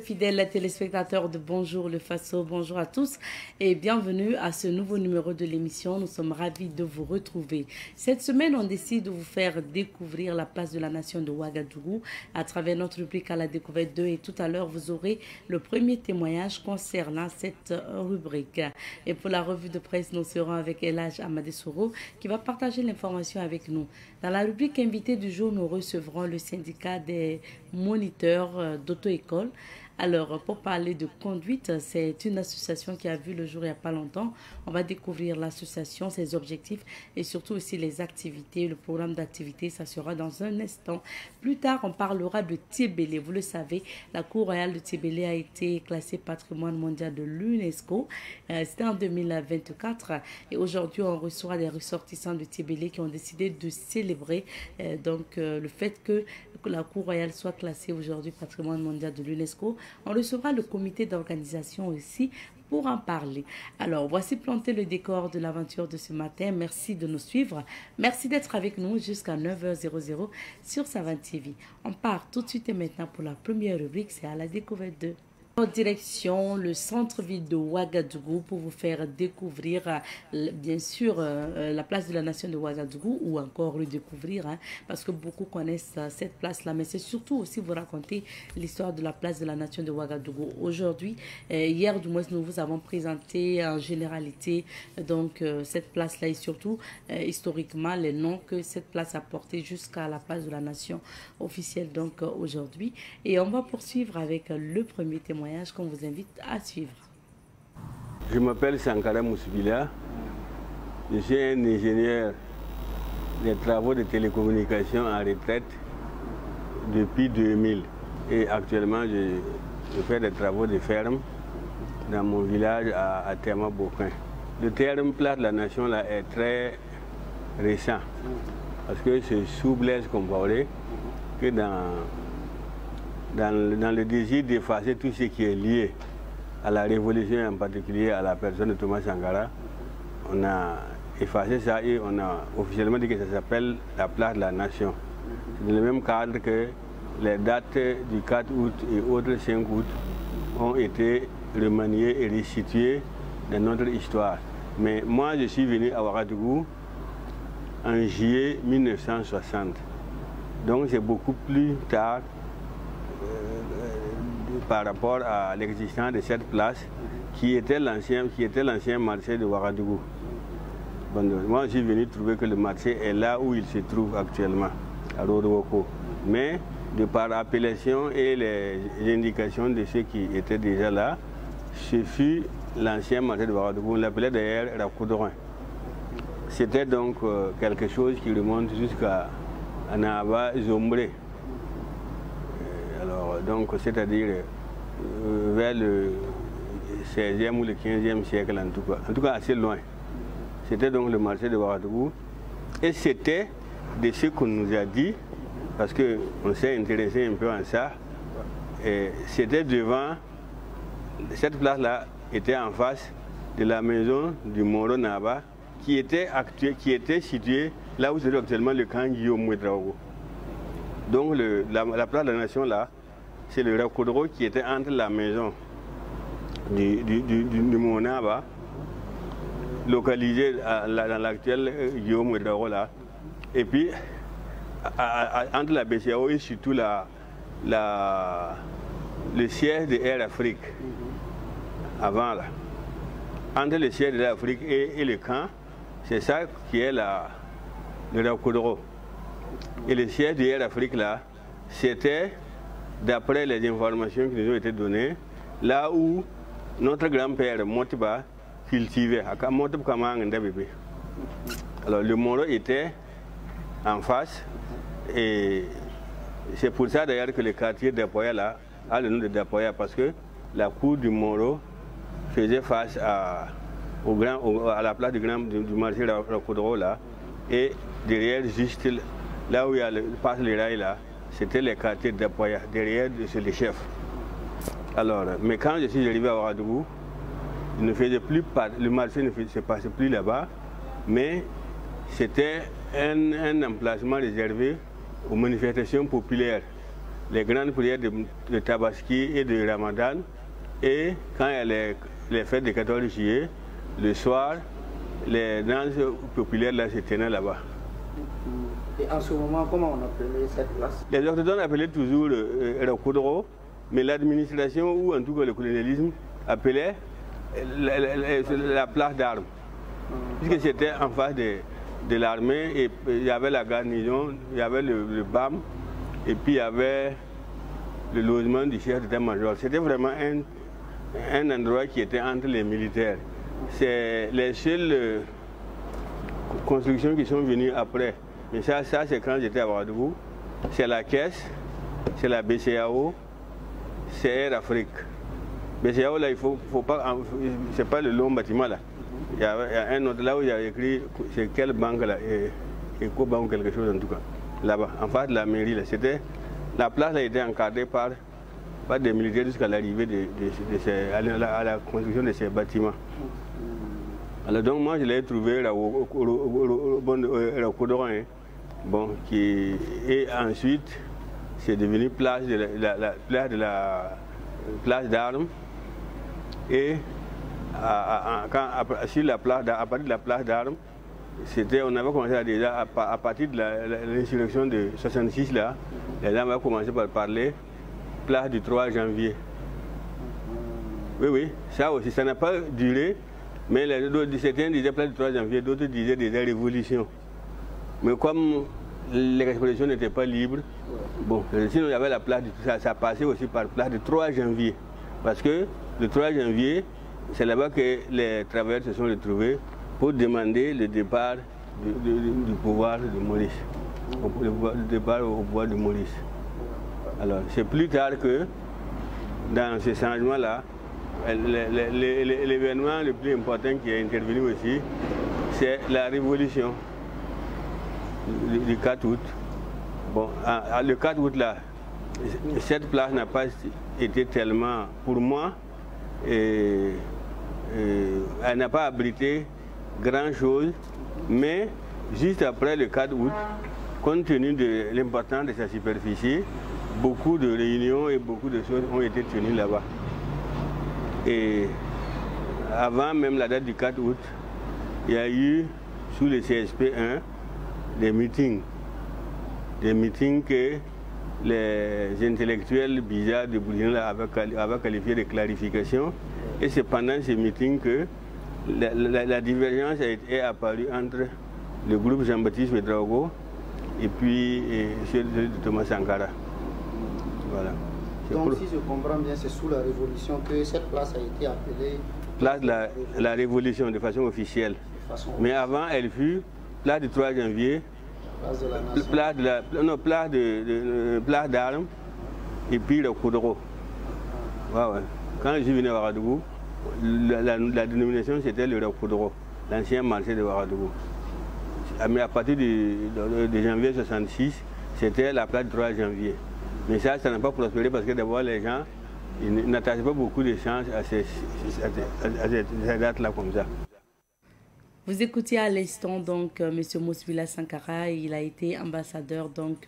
Fidèles téléspectateurs de Bonjour le Faso, bonjour à tous et bienvenue à ce nouveau numéro de l'émission. Nous sommes ravis de vous retrouver. Cette semaine, on décide de vous faire découvrir la place de la nation de Ouagadougou à travers notre rubrique à la découverte 2 et tout à l'heure, vous aurez le premier témoignage concernant cette rubrique. Et pour la revue de presse, nous serons avec Elhaj Amadesoro qui va partager l'information avec nous. Dans la rubrique invité du jour, nous recevrons le syndicat des moniteurs d'auto-école. Alors, pour parler de conduite, c'est une association qui a vu le jour il n'y a pas longtemps. On va découvrir l'association, ses objectifs et surtout aussi les activités, le programme d'activité. Ça sera dans un instant. Plus tard, on parlera de Tibélé. Vous le savez, la Cour royale de Tibélé a été classée patrimoine mondial de l'UNESCO. C'était en 2024. Et aujourd'hui, on reçoit des ressortissants de Tibélé qui ont décidé de célébrer le fait que la Cour royale soit classée aujourd'hui patrimoine mondial de l'UNESCO. On recevra le comité d'organisation aussi pour en parler. Alors, voici planter le décor de l'aventure de ce matin. Merci de nous suivre. Merci d'être avec nous jusqu'à 9h00 sur Savane TV. On part tout de suite et maintenant pour la première rubrique, c'est à la découverte de... Direction le centre-ville de Ouagadougou pour vous faire découvrir bien sûr la place de la nation de Ouagadougou ou encore redécouvrir parce que beaucoup connaissent cette place-là, mais c'est surtout aussi vous raconter l'histoire de la place de la nation de Ouagadougou. Aujourd'hui, hier du moins nous vous avons présenté en généralité donc cette place-là et surtout historiquement les noms que cette place a porté jusqu'à la place de la nation officielle donc aujourd'hui. Et on va poursuivre avec le premier témoignage qu'on vous invite à suivre. Je m'appelle Sankara Moussibila. Je suis un ingénieur des travaux de télécommunications en retraite depuis 2000. Et actuellement, je fais des travaux de ferme dans mon village à Tema-Boquin. Le terme place de la nation là, est très récent parce que c'est sous Blaise Compaoré que dans le désir d'effacer tout ce qui est lié à la révolution, en particulier à la personne de Thomas Sankara, on a effacé ça et on a officiellement dit que ça s'appelle la place de la nation. C'est dans le même cadre que les dates du 4 août et autres 5 août ont été remaniées et restituées dans notre histoire. Mais moi, je suis venu à Ouagadougou en juillet 1960. Donc c'est beaucoup plus tard par rapport à l'existence de cette place qui était l'ancien marché de Ouagadougou. Bon, moi, je suis venu trouver que le marché est là où il se trouve actuellement, à Rodowoko. Mais de par appellation et les indications de ceux qui étaient déjà là, ce fut l'ancien marché de Ouagadougou. On l'appelait d'ailleurs Rakoudouin. C'était donc quelque chose qui remonte jusqu'à Anaba Zombré. Alors, donc, c'est-à-dire vers le 16e ou le 15e siècle en tout cas assez loin. C'était donc le marché de Ouagadougou et c'était de ce qu'on nous a dit, parce qu'on s'est intéressé un peu à ça, c'était devant, cette place-là était en face de la maison du Moro Naba qui était située là où se trouve actuellement le camp Guillaume Ouedraogo. Donc la place de la nation là, c'est le Rakoudro qui était entre la maison du Monaba, localisé dans l'actuel Guillaume Ouedraogo là, et puis entre la BCAO et surtout le siège de Air Afrique, avant là. Entre le siège de Air Afrique et le camp, c'est ça qui est le Rakoudro. Et le siège de Air Afrique là, c'était, d'après les informations qui nous ont été données, là où notre grand-père Motiba cultivait. Alors le Moro était en face et c'est pour ça d'ailleurs que le quartier d'Apoya là a le nom de Dapoya, parce que la cour du Moro faisait face à la place du marché Rakoudro là, et derrière juste là où il y a passe les rails là, c'était les quartiers d'Apoya, derrière c'est les chefs. Alors, mais quand je suis arrivé à Ouagadougou, le marché ne se passait plus là-bas, mais c'était un emplacement réservé aux manifestations populaires les grandes prières de Tabaski et de Ramadan. Et quand il y a les fêtes du 14 juillet, le soir, les danses populaires là, se tenaient là-bas. Et en ce moment, comment on appelait cette place? Les autochtones appelaient toujours Rakudro, mais l'administration ou en tout cas le colonialisme appelait la place d'armes. Puisque c'était en face de l'armée, et il y avait la garnison, il y avait le BAM, et puis il y avait le logement du chef d'état-major. C'était vraiment un endroit qui était entre les militaires. C'est les seules constructions qui sont venues après. Mais ça c'est quand j'étais à Ouagadougou. C'est la Caisse, c'est la BCAO, c'est Air Afrique. BCAO, là, il faut pas. C'est pas le long bâtiment là. Il y a un autre là où il y a écrit c'est quelle banque là, Ecobank ou quelque chose en tout cas. Là-bas, en face de la mairie là. La place a été encadrée par des militaires jusqu'à l'arrivée à la construction de ces bâtiments. Alors donc moi je l'ai trouvé là au Kodoran, bon, et ensuite c'est devenu place d'armes, et à partir de la place d'armes, on avait commencé déjà à partir de l'insurrection de 66 là, les gens avaient commencé par parler place du 3 janvier. Oui, ça aussi, ça n'a pas duré, mais certains disaient place du 3 janvier, d'autres disaient déjà révolution. Mais comme l'expression n'était pas libre, bon, sinon il y avait la place, ça passait aussi par place du 3 janvier. Parce que le 3 janvier, c'est là-bas que les travailleurs se sont retrouvés pour demander le départ du pouvoir de Maurice. Le départ au pouvoir de Maurice. Alors, c'est plus tard que, dans ce changement-là, l'événement le plus important qui est intervenu aussi, c'est la révolution du 4 août. Bon, le 4 août, là, cette place n'a pas été tellement, pour moi, elle n'a pas abrité grand-chose, mais juste après le 4 août, compte tenu de l'importance de sa superficie, beaucoup de réunions et beaucoup de choses ont été tenues là-bas. Et avant même la date du 4 août, il y a eu, sous le CSP1, des meetings que les intellectuels bizarres de Burkina avaient qualifié de clarification. Et c'est pendant ces meetings que la divergence est apparue entre le groupe Jean-Baptiste Ouedraogo et puis celui de Thomas Sankara. Voilà. Donc si je comprends bien, c'est sous la Révolution que cette place a été appelée place de la Révolution de façon officielle. Mais avant, elle fut place du 3 janvier, place de la Nation, place d'armes, et puis le Koudro. Ouais. Quand je suis venu à Ouagadougou, la dénomination c'était le Koudro, l'ancien marché de Ouagadougou. Mais à partir de janvier 66, c'était la place du 3 janvier. Mais ça n'a pas prospéré parce que d'abord les gens n'attachaient pas beaucoup de chance à ces dates-là comme ça. Vous écoutiez à l'instant donc M. Mosvila Sankara, il a été ambassadeur donc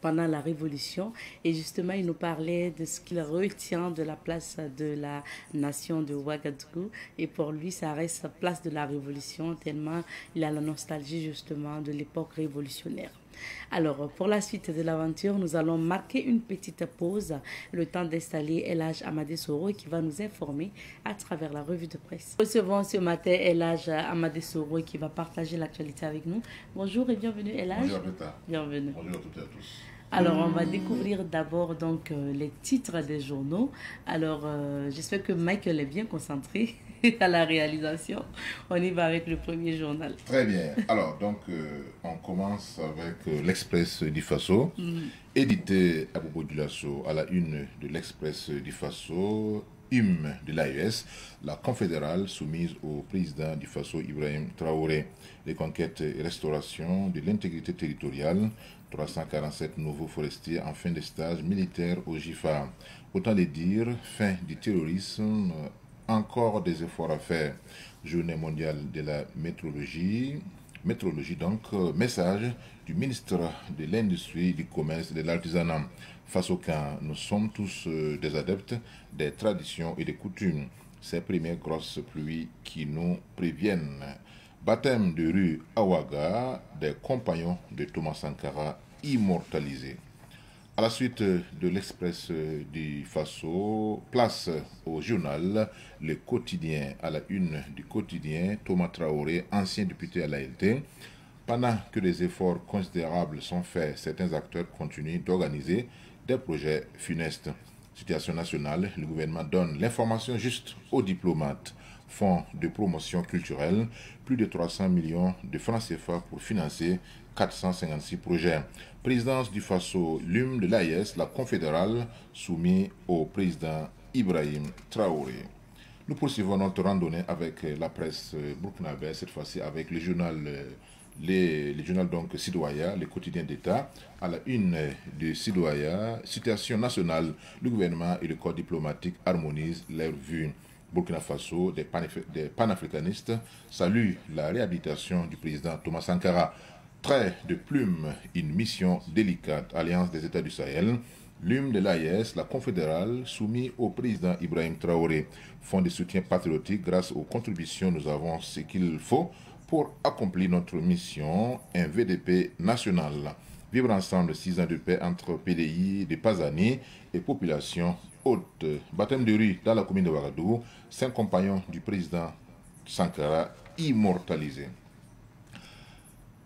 pendant la Révolution, et justement il nous parlait de ce qu'il retient de la place de la nation de Ouagadougou, et pour lui ça reste la place de la Révolution tellement il a la nostalgie justement de l'époque révolutionnaire. Alors, pour la suite de l'aventure, nous allons marquer une petite pause, le temps d'installer El Hadj Amadé Soro qui va nous informer à travers la revue de presse. Nous recevons ce matin El Hadj Amadé Soro qui va partager l'actualité avec nous. Bonjour et bienvenue El Hadj. Bonjour Rita. Bienvenue. Bonjour à toutes et à tous. Alors, on va découvrir d'abord donc les titres des journaux. Alors, j'espère que Michael est bien concentré à la réalisation. On y va avec le premier journal. Très bien. Alors, donc, on commence avec l'Express du Faso, édité à Bobo Dioulasso à la une de l'Express du Faso, hymne de l'AES, la confédérale soumise au président du Faso, Ibrahim Traoré. Les conquêtes et restauration de l'intégrité territoriale, 347 nouveaux forestiers en fin de stage militaire au GIFA. Autant de dire, fin du terrorisme, encore des efforts à faire. Journée mondiale de la météorologie, météorologie. Donc, message du ministre de l'Industrie, du Commerce et de l'Artisanat. Face au camp, nous sommes tous des adeptes des traditions et des coutumes. Ces premières grosses pluies qui nous préviennent. Baptême de rue Awaga, des compagnons de Thomas Sankara immortalisés. À la suite de l'Express du Faso, place au journal Le Quotidien. À la une du quotidien, Thomas Traoré, ancien député à l'ALT. Pendant que des efforts considérables sont faits, certains acteurs continuent d'organiser des projets funestes. Situation nationale, le gouvernement donne l'information juste aux diplomates. Fonds de promotion culturelle, plus de 300 millions de francs CFA pour financer 456 projets. Présidence du Faso, l'UM de l'AES, la confédérale, soumis au président Ibrahim Traoré. Nous poursuivons notre randonnée avec la presse burkinabé, cette fois-ci avec le journal donc Sidoaya, le quotidien d'État. À la une de Sidoaya, situation nationale, le gouvernement et le corps diplomatique harmonisent leurs vues. Burkina Faso, des panafricanistes saluent la réhabilitation du président Thomas Sankara. Trait de plume, une mission délicate, Alliance des États du Sahel. L'UM de l'AES, la confédérale, soumis au président Ibrahim Traoré. Fonds de soutien patriotique, grâce aux contributions, nous avons ce qu'il faut pour accomplir notre mission, un VDP national. Vivre ensemble, 6 ans de paix entre PDI de Pazani et population haute. Baptême de rue dans la commune de Ouagadougou, 5 compagnons du président Sankara immortalisés.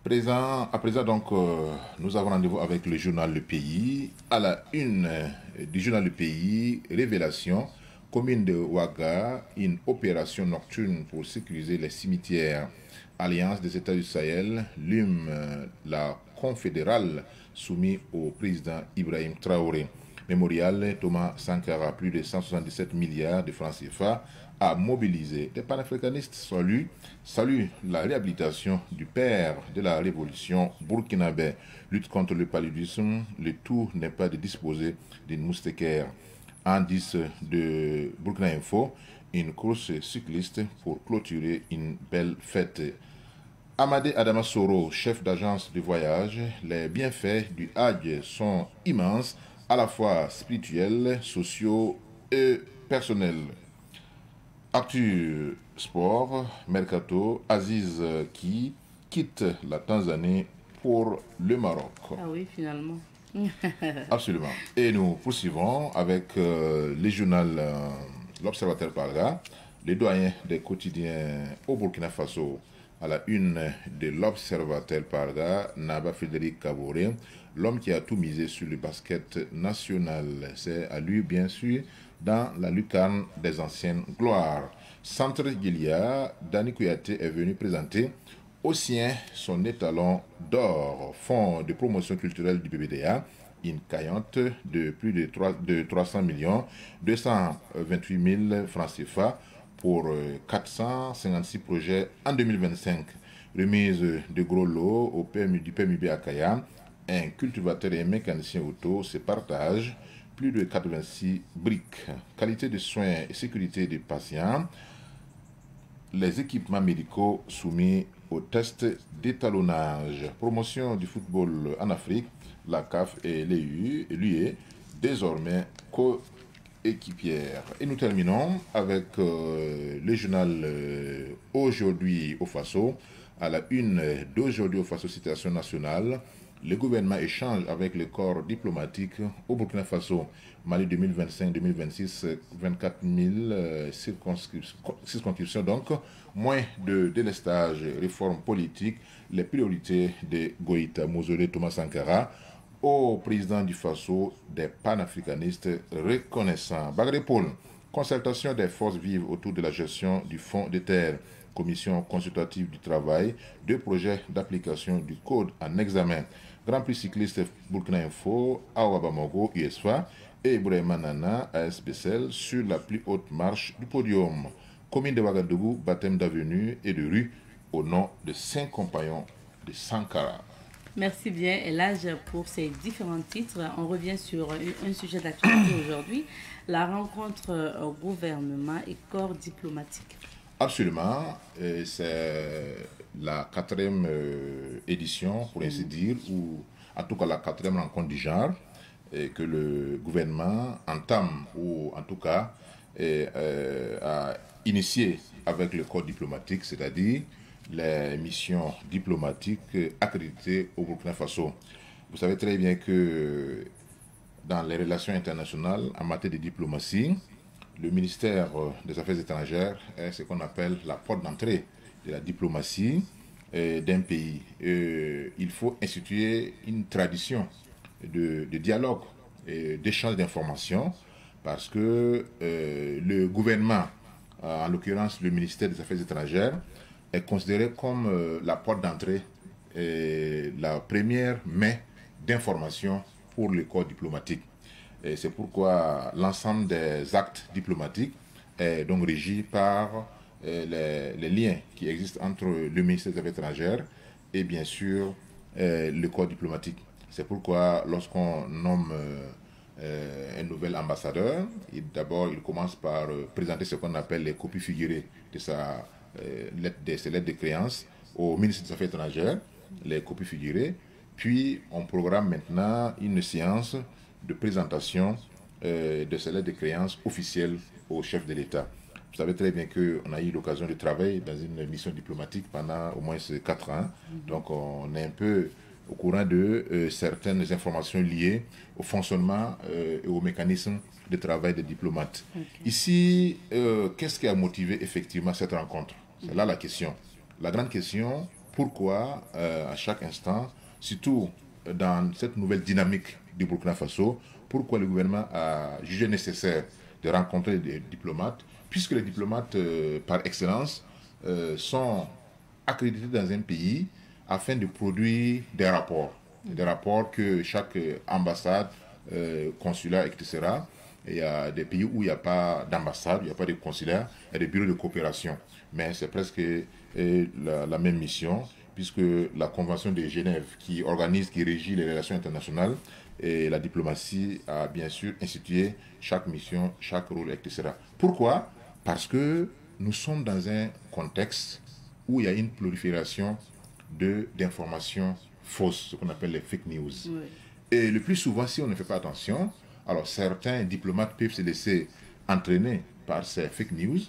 À présent, donc, nous avons rendez-vous avec le journal Le Pays. À la une du journal Le Pays, révélation, commune de Ouaga, une opération nocturne pour sécuriser les cimetières. Alliance des États du Sahel, l'UM, la confédérale, soumis au président Ibrahim Traoré. Mémorial Thomas Sankara, plus de 177 milliards de francs CFA à mobiliser. Les panafricanistes saluent la réhabilitation du père de la révolution burkinabé. Lutte contre le paludisme, le tout n'est pas de disposer d'une moustiquaire. Indice de Burkina Info, une course cycliste pour clôturer une belle fête. Amadé Adama Soro, chef d'agence de voyage, les bienfaits du Hajj sont immenses, à la fois spirituels, sociaux et personnels. Actu sport, Mercato, Aziz qui quitte la Tanzanie pour le Maroc. Ah oui, finalement. Absolument. Et nous poursuivons avec le journal L'Observateur Parga, les doyens des quotidiens au Burkina Faso. À la une de l'Observateur Parga, Naba Frédéric Kaboré, l'homme qui a tout misé sur le basket national. C'est à lui, bien sûr, dans la lucarne des anciennes gloires. Centre Gilia, Dani Kouyaté est venu présenter au sien son étalon d'or, fonds de promotion culturelle du BBDA, une caillante de plus de 300 millions, 228 000 francs CFA pour 456 projets en 2025. Remise de gros lots du PMUB à Kaya, un cultivateur et un mécanicien auto se partagent plus de 86 briques. Qualité de soins et sécurité des patients, les équipements médicaux soumis au test d'étalonnage. Promotion du football en Afrique, la CAF et l'UE désormais coéquipières. Et nous terminons avec le journal Aujourd'hui au Faso. À la une d'Aujourd'hui au Faso, citation nationale, le gouvernement échange avec le corps diplomatique au Burkina Faso. Mali 2025-2026, 24 000 circonscriptions, donc moins de délestage, réforme politique, les priorités de Goïta Mausolée Thomas Sankara au président du Faso, des panafricanistes reconnaissants. Bagré Paul, concertation des forces vives autour de la gestion du fonds de terre, commission consultative du travail, 2 projets d'application du code en examen. Grand Prix cycliste Burkina Info, Awabamogo, USFA et Ibrahima Nana, ASBCL, sur la plus haute marche du podium. Commune de Ouagadougou, baptême d'avenue et de rue au nom de 5 compagnons de Sankara. Merci bien, Elage, pour ces différents titres. On revient sur un sujet d'actualité aujourd'hui, la rencontre au gouvernement et corps diplomatique. Absolument. C'est la 4e édition, pour ainsi dire, ou en tout cas la 4e rencontre du genre, que le gouvernement entame, ou en tout cas a initié avec le corps diplomatique, c'est-à-dire les missions diplomatiques accréditées au Burkina Faso. Vous savez très bien que dans les relations internationales, en matière de diplomatie, le ministère des Affaires étrangères est ce qu'on appelle la porte d'entrée de la diplomatie d'un pays. Il faut instituer une tradition de dialogue et d'échange d'informations parce que le gouvernement, en l'occurrence le ministère des Affaires étrangères, est considéré comme la porte d'entrée et la première main d'information pour le corps diplomatique. Et c'est pourquoi l'ensemble des actes diplomatiques est donc régi par les liens qui existent entre le ministère des Affaires étrangères et bien sûr le corps diplomatique. C'est pourquoi lorsqu'on nomme un nouvel ambassadeur, d'abord il commence par présenter ce qu'on appelle les copies figurées de ses lettres de créance au ministre des Affaires étrangères, les copies figurées, puis on programme maintenant une séance de présentation de ces lettres de créance officielles au chef de l'État. Vous savez très bien qu'on a eu l'occasion de travailler dans une mission diplomatique pendant au moins 4 ans, donc on est un peu au courant de certaines informations liées au fonctionnement et au mécanisme de travail des diplomates. Okay. Ici, qu'est-ce qui a motivé effectivement cette rencontre? C'est là la question. La grande question, pourquoi à chaque instant, surtout dans cette nouvelle dynamique du Burkina Faso, pourquoi le gouvernement a jugé nécessaire de rencontrer des diplomates, puisque les diplomates, par excellence, sont accrédités dans un pays afin de produire des rapports que chaque ambassade, consulat, etc. Il y a des pays où il n'y a pas d'ambassade, il n'y a pas de consulat, il y a des bureaux de coopération. Mais c'est presque la même mission, puisque la Convention de Genève qui régit les relations internationales et la diplomatie a bien sûr institué chaque mission, chaque rôle, etc. Pourquoi? Parce que nous sommes dans un contexte où il y a une prolifération d'informations fausses, ce qu'on appelle les fake news. Oui. Et le plus souvent, si on ne fait pas attention, alors certains diplomates peuvent se laisser entraîner par ces fake news,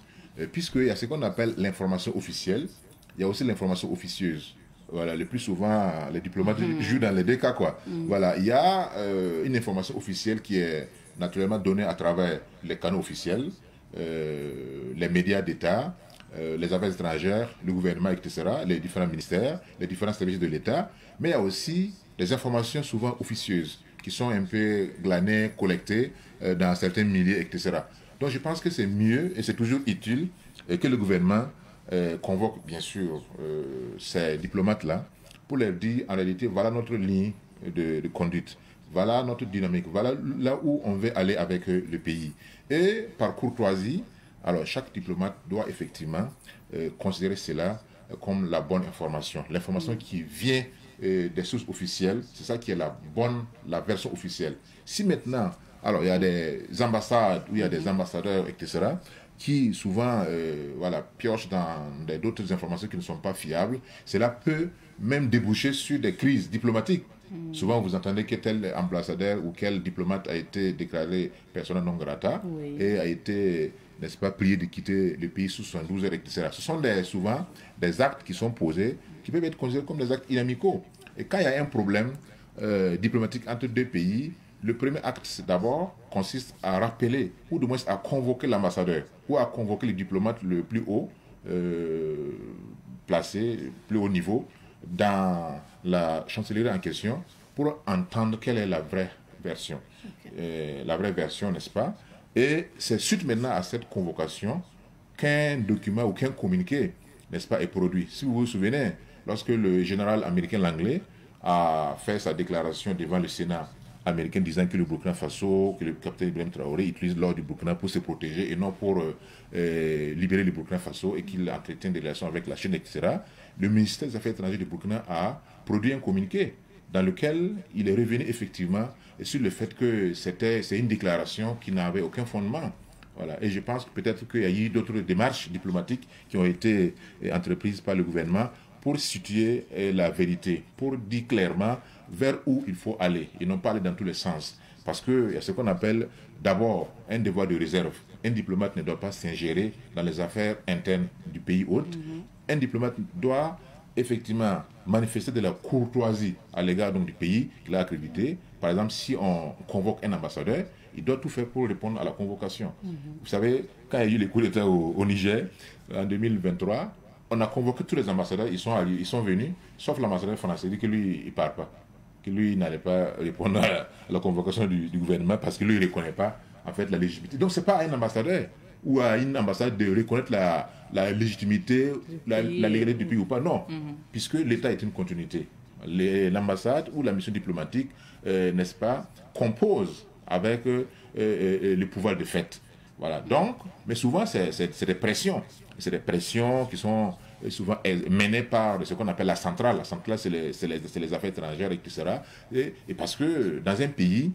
puisqu'il y a ce qu'on appelle l'information officielle, il y a aussi l'information officieuse. Voilà, le plus souvent, les diplomates jouent dans les deux cas, quoi. Voilà, il y a une information officielle qui est naturellement donnée à travers les canaux officiels, les médias d'État, les affaires étrangères, le gouvernement, etc., les différents ministères, les différents services de l'État, mais il y a aussi des informations souvent officieuses qui sont un peu glanées, collectées dans certains milieux, etc. Donc je pense que c'est mieux et c'est toujours utile que le gouvernement convoque bien sûr ces diplomates-là pour leur dire en réalité voilà notre ligne de conduite, voilà notre dynamique, voilà là où on veut aller avec le pays. Et par courtoisie, alors chaque diplomate doit effectivement considérer cela comme la bonne information. L'information qui vient des sources officielles, c'est ça qui est la version officielle. Si maintenant, alors il y a des ambassades où il y a des ambassadeurs, etc., qui souvent piochent dans d'autres informations qui ne sont pas fiables, cela peut même déboucher sur des crises diplomatiques. Souvent, vous entendez que tel ambassadeur ou quel diplomate a été déclaré persona non grata et a été, n'est-ce pas, prié de quitter le pays sous 72 heures, etc. Ce sont souvent des actes qui sont posés, qui peuvent être considérés comme des actes inamicaux. Et quand il y a un problème diplomatique entre deux pays, le premier acte, d'abord, consiste à rappeler, ou du moins à convoquer l'ambassadeur, ou à convoquer le diplomate le plus haut placé, plus haut niveau, dans la chancellerie en question, pour entendre quelle est la vraie version. La vraie version, n'est-ce pas? Et c'est suite maintenant à cette convocation qu'un document ou qu'un communiqué, n'est-ce pas, est produit. Si vous vous souvenez, lorsque le général américain Langley a fait sa déclaration devant le Sénat américain disant que le Burkina Faso, que le capitaine Ibrahim Traoré utilise l'or du Burkina pour se protéger et non pour libérer le Burkina Faso et qu'il entretient des relations avec la Chine, etc., le ministère des Affaires étrangères du Burkina a produit un communiqué dans lequel il est revenu effectivement sur le fait que c'est une déclaration qui n'avait aucun fondement. Voilà. Et je pense que peut-être qu'il y a eu d'autres démarches diplomatiques qui ont été entreprises par le gouvernement pour situer la vérité, pour dire clairement vers où il faut aller, et non pas aller dans tous les sens. Parce qu'il y a ce qu'on appelle d'abord un devoir de réserve. Un diplomate ne doit pas s'ingérer dans les affaires internes du pays hôte. Un diplomate doit effectivement manifester de la courtoisie à l'égard du pays qu'il a accrédité. Par exemple, si on convoque un ambassadeur, il doit tout faire pour répondre à la convocation. Vous savez, quand il y a eu les coups d'État au Niger, en 2023, on a convoqué tous les ambassadeurs, ils sont venus, sauf l'ambassadeur français, il dit que lui, il ne part pas, que lui, il n'allait pas répondre à la convocation du gouvernement parce que lui, il ne reconnaît pas en fait la légitimité. Donc, ce n'est pas à un ambassadeur ou à une ambassade de reconnaître la légitimité, la légalité du pays ou pas, non, puisque l'État est une continuité. L'ambassade ou la mission diplomatique, n'est-ce pas, compose avec le pouvoir de fait. Voilà. Donc, mais souvent, c'est des pressions. C'est des pressions qui sont souvent menées par ce qu'on appelle la centrale. La centrale, c'est les affaires étrangères, etc. Et parce que dans un pays,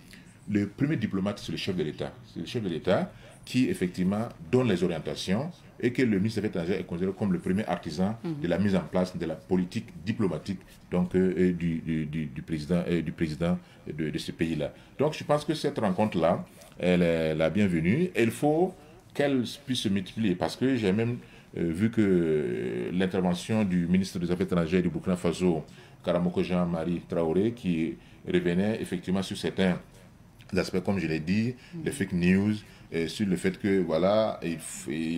le premier diplomate, c'est le chef de l'État. C'est le chef de l'État qui, effectivement, donne les orientations et que le ministre des Affaires étrangères est considéré comme le premier artisan de la mise en place de la politique diplomatique donc, du président de ce pays-là. Donc, je pense que cette rencontre-là, elle est la bienvenue. Et il faut qu'elle puisse se multiplier parce que j'ai même vu que l'intervention du ministre des Affaires étrangères du Burkina Faso, Karamoko Jean-Marie Traoré, qui revenait effectivement sur certains aspects, comme je l'ai dit, les fake news, sur le fait que voilà,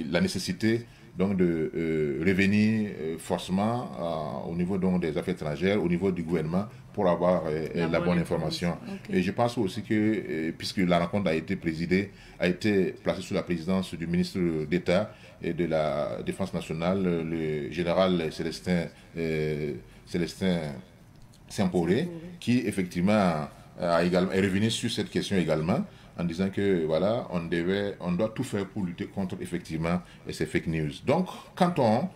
la nécessité donc de revenir forcément au niveau donc des affaires étrangères, au niveau du gouvernement pour avoir la bonne information. Okay. Et je pense aussi que puisque la rencontre a été placée sous la présidence du ministre d'État et de la Défense nationale, le général Célestin Saint-Poré, qui effectivement est revenu sur cette question également, en disant que voilà, on doit tout faire pour lutter contre effectivement ces fake news. Donc, quand on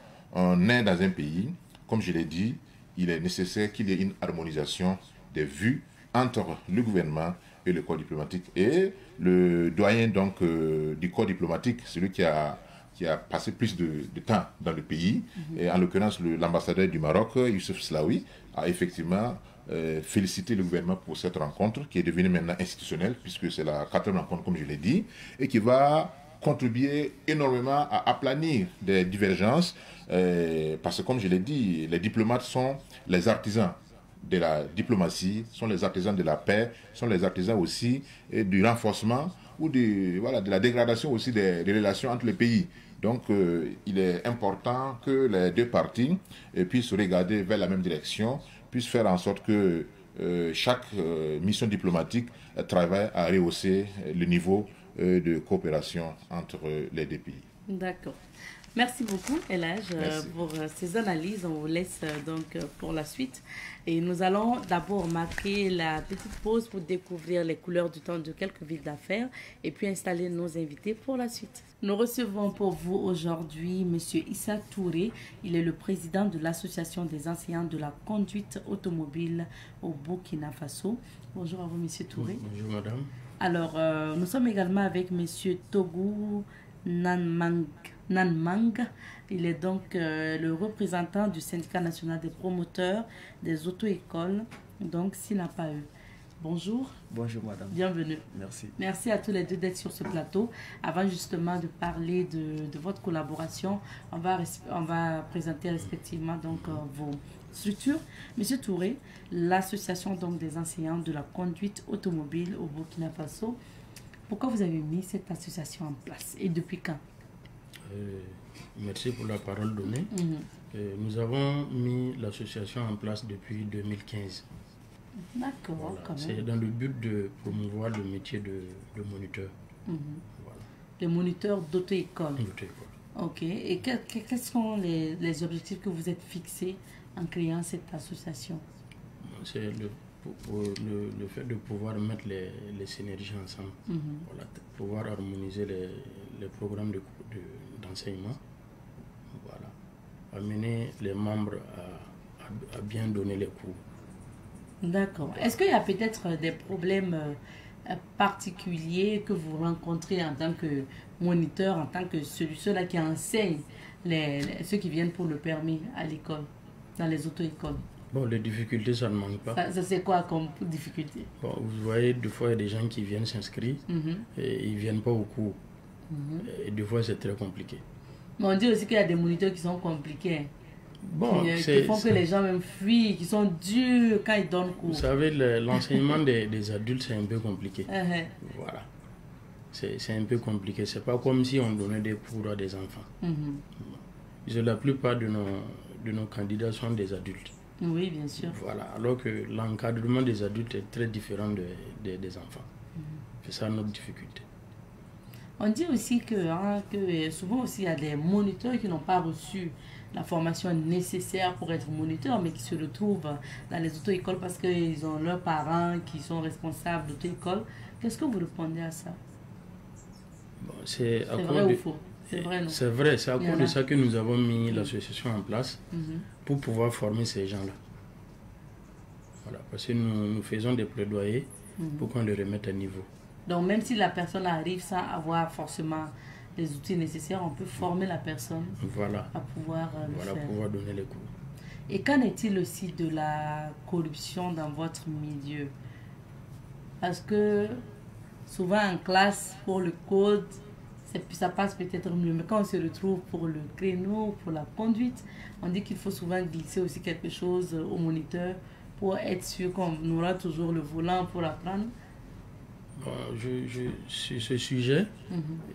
est dans un pays, comme je l'ai dit, il est nécessaire qu'il y ait une harmonisation des vues entre le gouvernement et le corps diplomatique. Et le doyen donc du corps diplomatique, celui qui a passé plus de temps dans le pays, et en l'occurrence l'ambassadeur du Maroc, Youssef Slaoui, a effectivement féliciter le gouvernement pour cette rencontre qui est devenue maintenant institutionnelle puisque c'est la 4e rencontre comme je l'ai dit et qui va contribuer énormément à aplanir des divergences parce que comme je l'ai dit, les diplomates sont les artisans de la diplomatie, sont les artisans de la paix, sont les artisans aussi du renforcement ou de la dégradation aussi des relations entre les pays. Donc, il est important que les deux parties puissent regarder vers la même direction, puissent faire en sorte que chaque mission diplomatique travaille à rehausser le niveau de coopération entre les deux pays. D'accord. Merci beaucoup, Elhaj, pour ces analyses. On vous laisse donc pour la suite. Et nous allons d'abord marquer la petite pause pour découvrir les couleurs du temps de quelques villes d'affaires et puis installer nos invités pour la suite. Nous recevons pour vous aujourd'hui M. Issa Touré. Il est le président de l'Association des enseignants de la conduite automobile au Burkina Faso. Bonjour à vous, M. Touré. Bonjour, madame. Alors, nous sommes également avec M. Togou Nanmang. Il est donc le représentant du syndicat national des promoteurs des auto-écoles, donc SINAPAE. Bonjour. Bonjour madame. Bienvenue. Merci. Merci à tous les deux d'être sur ce plateau. Avant justement de parler de votre collaboration, on va présenter respectivement donc vos structures. Monsieur Touré, l'association donc des enseignants de la conduite automobile au Burkina Faso. Pourquoi vous avez mis cette association en place et depuis quand? Merci pour la parole donnée. Nous avons mis l'association en place depuis 2015. D'accord. Voilà. C'est dans le but de promouvoir le métier de moniteur. Voilà. Les moniteurs d'auto-école. Ok. Et quels sont les objectifs que vous êtes fixés en créant cette association? C'est le fait de pouvoir mettre les synergies ensemble. Voilà, pouvoir harmoniser les programmes d'enseignement. Voilà. Amener les membres à bien donner les cours. D'accord. Est-ce qu'il y a peut-être des problèmes particuliers que vous rencontrez en tant que moniteur, en tant que ceux-là qui enseignent ceux qui viennent pour le permis à l'école? dans les auto-écoles? Bon, les difficultés, ça ne manque pas. Ça c'est quoi comme difficulté? Bon, vous voyez, des fois, il y a des gens qui viennent s'inscrire et ils ne viennent pas au cours. Et des fois, c'est très compliqué. Mais on dit aussi qu'il y a des moniteurs qui sont compliqués. Bon, qui font que les gens même fuient, qui sont durs quand ils donnent cours. Vous savez, l'enseignement des adultes, c'est un peu compliqué. Voilà. C'est un peu compliqué. C'est pas comme si on donnait des cours à des enfants. La plupart de nos candidats sont des adultes. Oui, bien sûr. Voilà. Alors que l'encadrement des adultes est très différent des enfants. C'est ça notre difficulté. On dit aussi que souvent aussi il y a des moniteurs qui n'ont pas reçu la formation nécessaire pour être moniteur, mais qui se retrouvent dans les auto-écoles parce qu'ils ont leurs parents qui sont responsables d'auto-école. Qu'est-ce que vous répondez à ça? Bon, c'est vrai ou faux? C'est vrai, non? C'est vrai, c'est à cause de ça que nous avons mis l'association en place pour pouvoir former ces gens-là. Voilà, parce que nous faisons des plaidoyers pour qu'on les remette à niveau. Donc même si la personne arrive sans avoir forcément les outils nécessaires, on peut former la personne à pouvoir le faire. Pouvoir donner les cours. Et qu'en est-il aussi de la corruption dans votre milieu? Parce que souvent en classe, pour le code, ça passe peut-être mieux. Mais quand on se retrouve pour le créneau, pour la conduite, on dit qu'il faut souvent glisser aussi quelque chose au moniteur pour être sûr qu'on aura toujours le volant pour apprendre. Bon, sur ce sujet,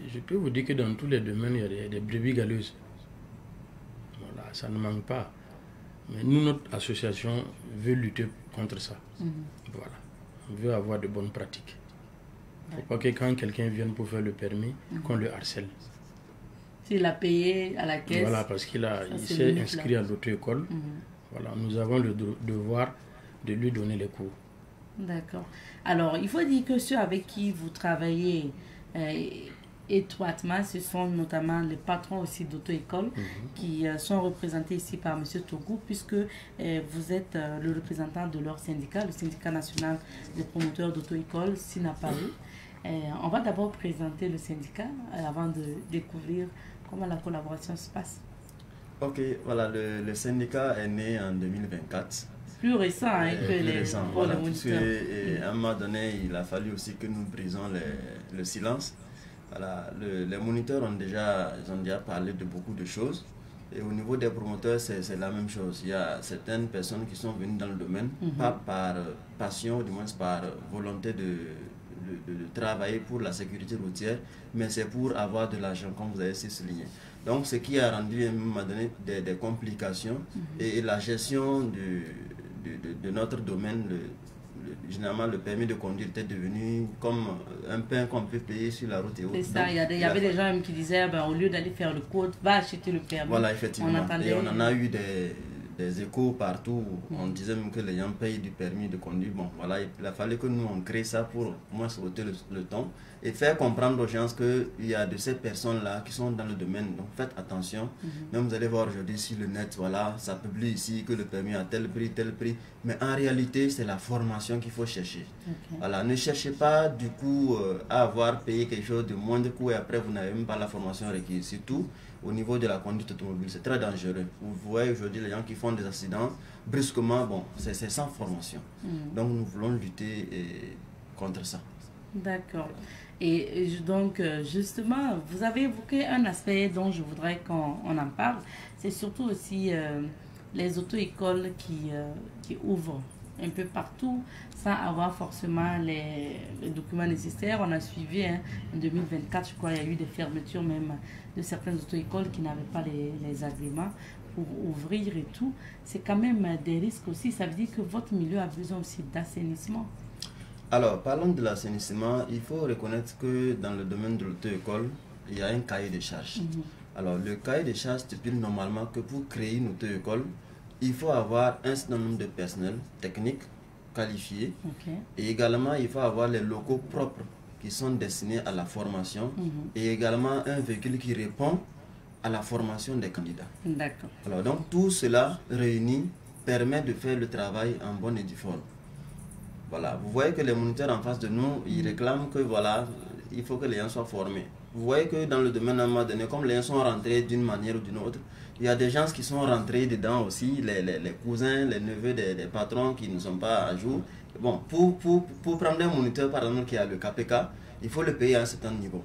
je peux vous dire que dans tous les domaines, il y a des brebis galeuses. Voilà, ça ne manque pas. Mais nous, notre association veut lutter contre ça. Voilà. On veut avoir de bonnes pratiques. Il ne faut pas que quand quelqu'un vienne pour faire le permis, qu'on le harcèle. S'il a payé à la caisse. Voilà, parce qu'il s'est inscrit à l'auto-école. Voilà, nous avons le devoir de lui donner les cours. D'accord. Alors, il faut dire que ceux avec qui vous travaillez étroitement, ce sont notamment les patrons aussi d'auto-école qui sont représentés ici par M. Togou, puisque vous êtes le représentant de leur syndicat, le syndicat national des promoteurs d'auto-école, SINAPARU. On va d'abord présenter le syndicat avant de découvrir comment la collaboration se passe. Ok, voilà, le syndicat est né en 2024. Plus récent que les voilà, parce qu'à un moment donné, il a fallu aussi que nous brisons le silence. Voilà, les moniteurs ont déjà parlé de beaucoup de choses. Et au niveau des promoteurs, c'est la même chose. Il y a certaines personnes qui sont venues dans le domaine, pas par passion, du moins par volonté de travailler pour la sécurité routière, mais c'est pour avoir de l'argent, comme vous avez souligné. Donc, ce qui a rendu à un moment donné des complications et la gestion de notre domaine, généralement le permis de conduire était devenu comme un pain qu'on peut payer sur la route et autres. C'est ça, il y avait des gens qui disaient au lieu d'aller faire le code, va acheter le permis. Voilà, effectivement. Et on en a eu des échos partout. On disait même que les gens payent du permis de conduire. Bon, voilà, il a fallu que nous on crée ça pour au moins sauter le temps et faire comprendre aux gens qu'il y a de ces personnes-là qui sont dans le domaine. Donc faites attention. Même vous allez voir aujourd'hui sur le net, voilà, ça publie ici que le permis a tel prix. Mais en réalité, c'est la formation qu'il faut chercher. Voilà, ne cherchez pas du coup à avoir payé quelque chose de moindre coût et après vous n'avez même pas la formation requise. Surtout au niveau de la conduite automobile, c'est très dangereux. Vous voyez aujourd'hui les gens qui font des accidents brusquement, bon, c'est sans formation. Donc nous voulons lutter contre ça. D'accord. Et donc, justement, vous avez évoqué un aspect dont je voudrais qu'on en parle. C'est surtout aussi les auto-écoles qui ouvrent un peu partout sans avoir forcément les documents nécessaires. On a suivi en 2024, je crois, il y a eu des fermetures même de certaines auto-écoles qui n'avaient pas les agréments pour ouvrir et tout. C'est quand même des risques aussi. Ça veut dire que votre milieu a besoin aussi d'assainissement. Alors, parlons de l'assainissement. Il faut reconnaître que dans le domaine de l'auto-école, il y a un cahier de charges. Alors, le cahier de charges stipule normalement que pour créer une auto-école, il faut avoir un certain nombre de personnel technique qualifié. Et également, il faut avoir les locaux propres qui sont destinés à la formation et également un véhicule qui répond à la formation des candidats. D'accord. Alors, donc, tout cela réuni permet de faire le travail en bonne et due forme. Voilà, vous voyez que les moniteurs en face de nous, ils réclament que voilà, il faut que les gens soient formés. vous voyez que dans le domaine à un moment donné, comme les gens sont rentrés d'une manière ou d'une autre, il y a des gens qui sont rentrés dedans aussi, les cousins, les neveux des patrons qui ne sont pas à jour. Bon, pour prendre un moniteur, par exemple, qui a le KPK, il faut le payer à un certain niveau.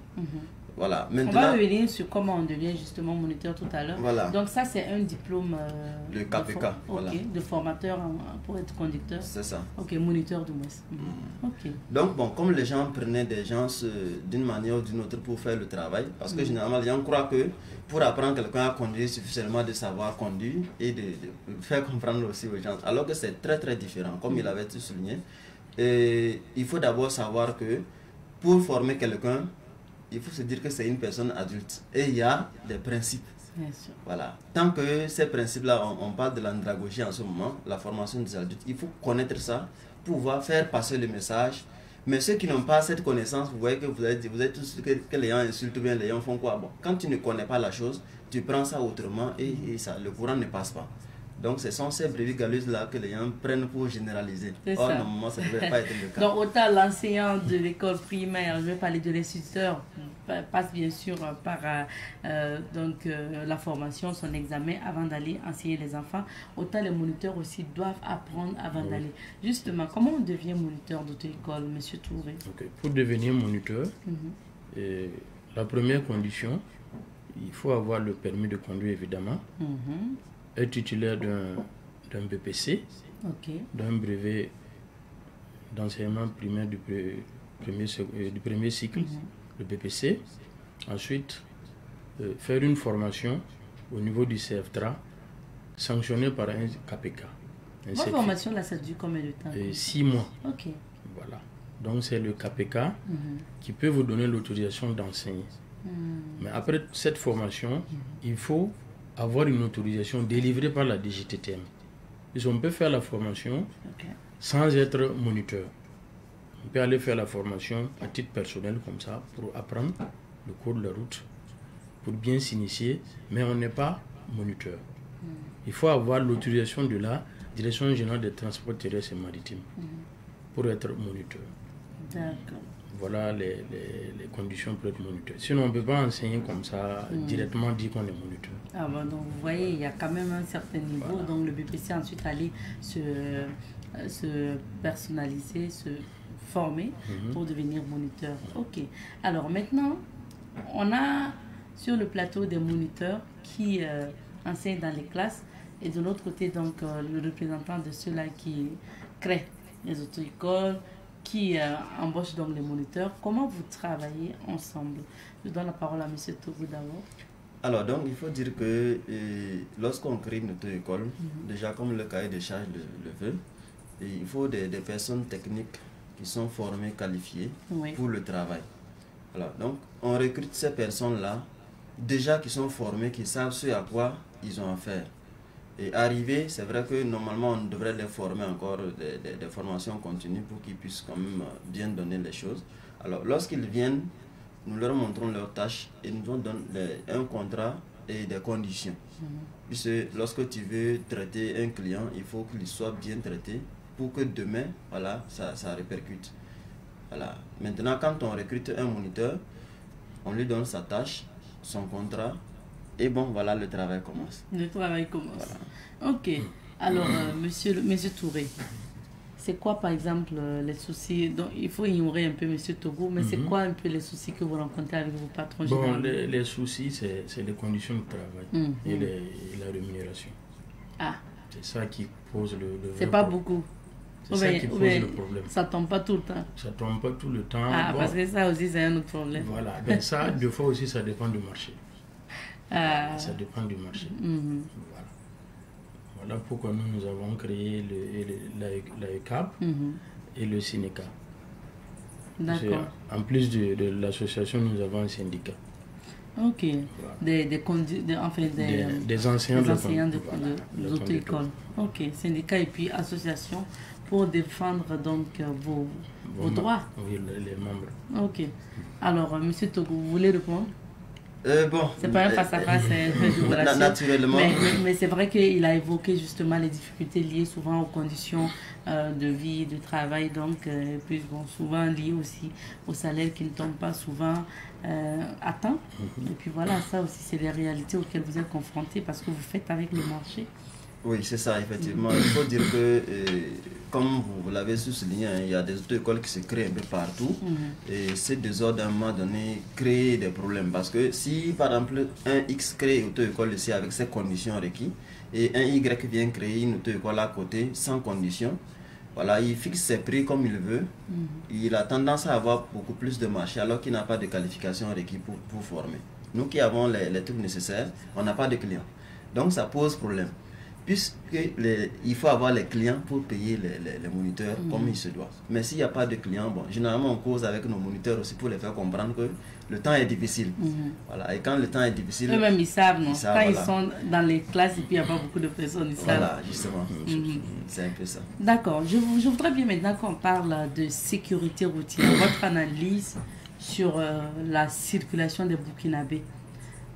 Voilà. Maintenant, on va revenir sur comment on devient justement moniteur tout à l'heure. Voilà. Donc ça, c'est un diplôme le KPK, voilà. De formateur pour être conducteur. C'est ça. Ok, moniteur du moins. Ok. Donc bon, comme les gens prenaient des gens d'une manière ou d'une autre pour faire le travail, parce que généralement les gens croient que pour apprendre quelqu'un à conduire, il suffit seulement de savoir conduire et de faire comprendre aussi aux gens. Alors que c'est très très différent, comme il avait souligné. Et il faut d'abord savoir que pour former quelqu'un, il faut se dire que c'est une personne adulte. Et il y a des principes. Bien sûr. Voilà. Tant que ces principes-là, on parle de l'andragogie en ce moment, la formation des adultes, il faut connaître ça pour pouvoir faire passer le message. Mais ceux qui n'ont pas cette connaissance, vous voyez que vous êtes tous que les gens insultent bien, les gens font quoi? Bon, quand tu ne connais pas la chose, tu prends ça autrement et ça, le courant ne passe pas. Donc, ce sont ces brebis galeuses-là que les gens prennent pour généraliser. Or, normalement, ça ne devrait pas être le cas. Donc, autant l'enseignant de l'école primaire, je vais parler de l'instituteur, passe bien sûr par la formation, son examen avant d'aller enseigner les enfants. Autant les moniteurs aussi doivent apprendre avant d'aller. Justement, comment on devient moniteur d'auto-école, M. Touré? Okay. Pour devenir moniteur, la première condition, il faut avoir le permis de conduire évidemment. Être titulaire d'un BPC, d'un brevet d'enseignement primaire du premier cycle, le BPC. Ensuite, faire une formation au niveau du CFTRA, sanctionnée par un KPK. Votre formation, là, ça dure combien de temps? 6 mois. Ok. Voilà. Donc, c'est le KPK qui peut vous donner l'autorisation d'enseigner. Mais après cette formation, il faut avoir une autorisation délivrée par la DGTTM. Et on peut faire la formation sans être moniteur. On peut aller faire la formation à titre personnel comme ça pour apprendre le cours de la route, pour bien s'initier, mais on n'est pas moniteur. Il faut avoir l'autorisation de la Direction générale des transports terrestres et maritimes pour être moniteur. D'accord. Voilà les conditions pour être moniteur. Sinon, on ne peut pas enseigner comme ça, directement dire qu'on est moniteur. Ah bon, donc vous voyez, il y a quand même un certain niveau. Voilà. Donc le BPC ensuite aller se personnaliser, se former pour devenir moniteur. Ok. Alors maintenant, on a sur le plateau des moniteurs qui enseignent dans les classes et de l'autre côté, donc le représentant de ceux-là qui créent les auto-écoles, qui embauche donc les moniteurs. Comment vous travaillez ensemble? Je donne la parole à M. Togo d'abord. Alors, donc, il faut dire que lorsqu'on crée une auto-école, déjà comme le cahier de charges le veut, il faut des personnes techniques qui sont formées, qualifiées pour le travail. Alors, donc, on recrute ces personnes-là, déjà qui sont formées, qui savent ce à quoi ils ont affaire. Et arriver, c'est vrai que normalement on devrait les former encore des formations continues pour qu'ils puissent quand même bien donner les choses. Alors lorsqu'ils viennent, nous leur montrons leurs tâches et nous on donne un contrat et des conditions. Puisque lorsque tu veux traiter un client, il faut qu'il soit bien traité pour que demain, voilà, ça répercute. Voilà. Maintenant, quand on recrute un moniteur, on lui donne sa tâche, son contrat. Et bon, voilà, le travail commence. Le travail commence. Voilà. Ok. Alors, monsieur Touré, c'est quoi, par exemple, les soucis? Donc, il faut ignorer un peu monsieur Togo, mais c'est quoi un peu les soucis que vous rencontrez avec vos patrons? Bon, les soucis, c'est les conditions de travail et la rémunération. Ah. C'est ça qui pose le c'est pas beaucoup. C'est ça qui pose le problème. Ça tombe pas tout le temps. Ça tombe pas tout le temps. Ah, bon. Parce que ça aussi, c'est un autre problème. Voilà. Ben ça, deux fois aussi, ça dépend du marché. Ça dépend du marché. Voilà. Voilà pourquoi nous avons créé l'AECAP et le Sénéca. D'accord. En plus de l'association, nous avons un syndicat. Ok. Voilà. Des enseignants de l'auto-école. Ok. Syndicat et puis association pour défendre donc vos droits. Oui, les membres. Ok. Alors, M. Togo, vous voulez répondre? Bon, c'est pas un face-à-face de relation. Naturellement. Mais c'est vrai qu'il a évoqué justement les difficultés liées souvent aux conditions de vie, de travail, donc puis bon, souvent liées aussi au salaire qui ne tombe pas souvent à temps. Et puis voilà, ça aussi c'est les réalités auxquelles vous êtes confrontés parce que vous faites avec le marché. Oui, c'est ça, effectivement. Il faut dire que, comme vous l'avez souligné, il y a des auto-écoles qui se créent un peu partout. Et ces désordres, à un moment donné, créent des problèmes. Parce que si, par exemple, un X crée une auto-école ici avec ses conditions requises, et un Y vient créer une auto-école à côté sans conditions, voilà, il fixe ses prix comme il veut. Il a tendance à avoir beaucoup plus de marché alors qu'il n'a pas de qualification requise pour former. Nous qui avons les trucs nécessaires, on n'a pas de clients. Donc ça pose problème. Puisqu'il faut avoir les clients pour payer les moniteurs comme il se doit. Mais s'il n'y a pas de clients, bon, généralement on cause avec nos moniteurs aussi pour les faire comprendre que le temps est difficile. Voilà. Et quand le temps est difficile... Eux-mêmes ils savent, non? Quand voilà. ils sont dans les classes et puis il n'y a pas beaucoup de personnes, ils savent. Voilà, justement. C'est un peu ça. D'accord. Je voudrais bien maintenant qu'on parle de sécurité routière. Votre analyse sur la circulation des Burkinabés.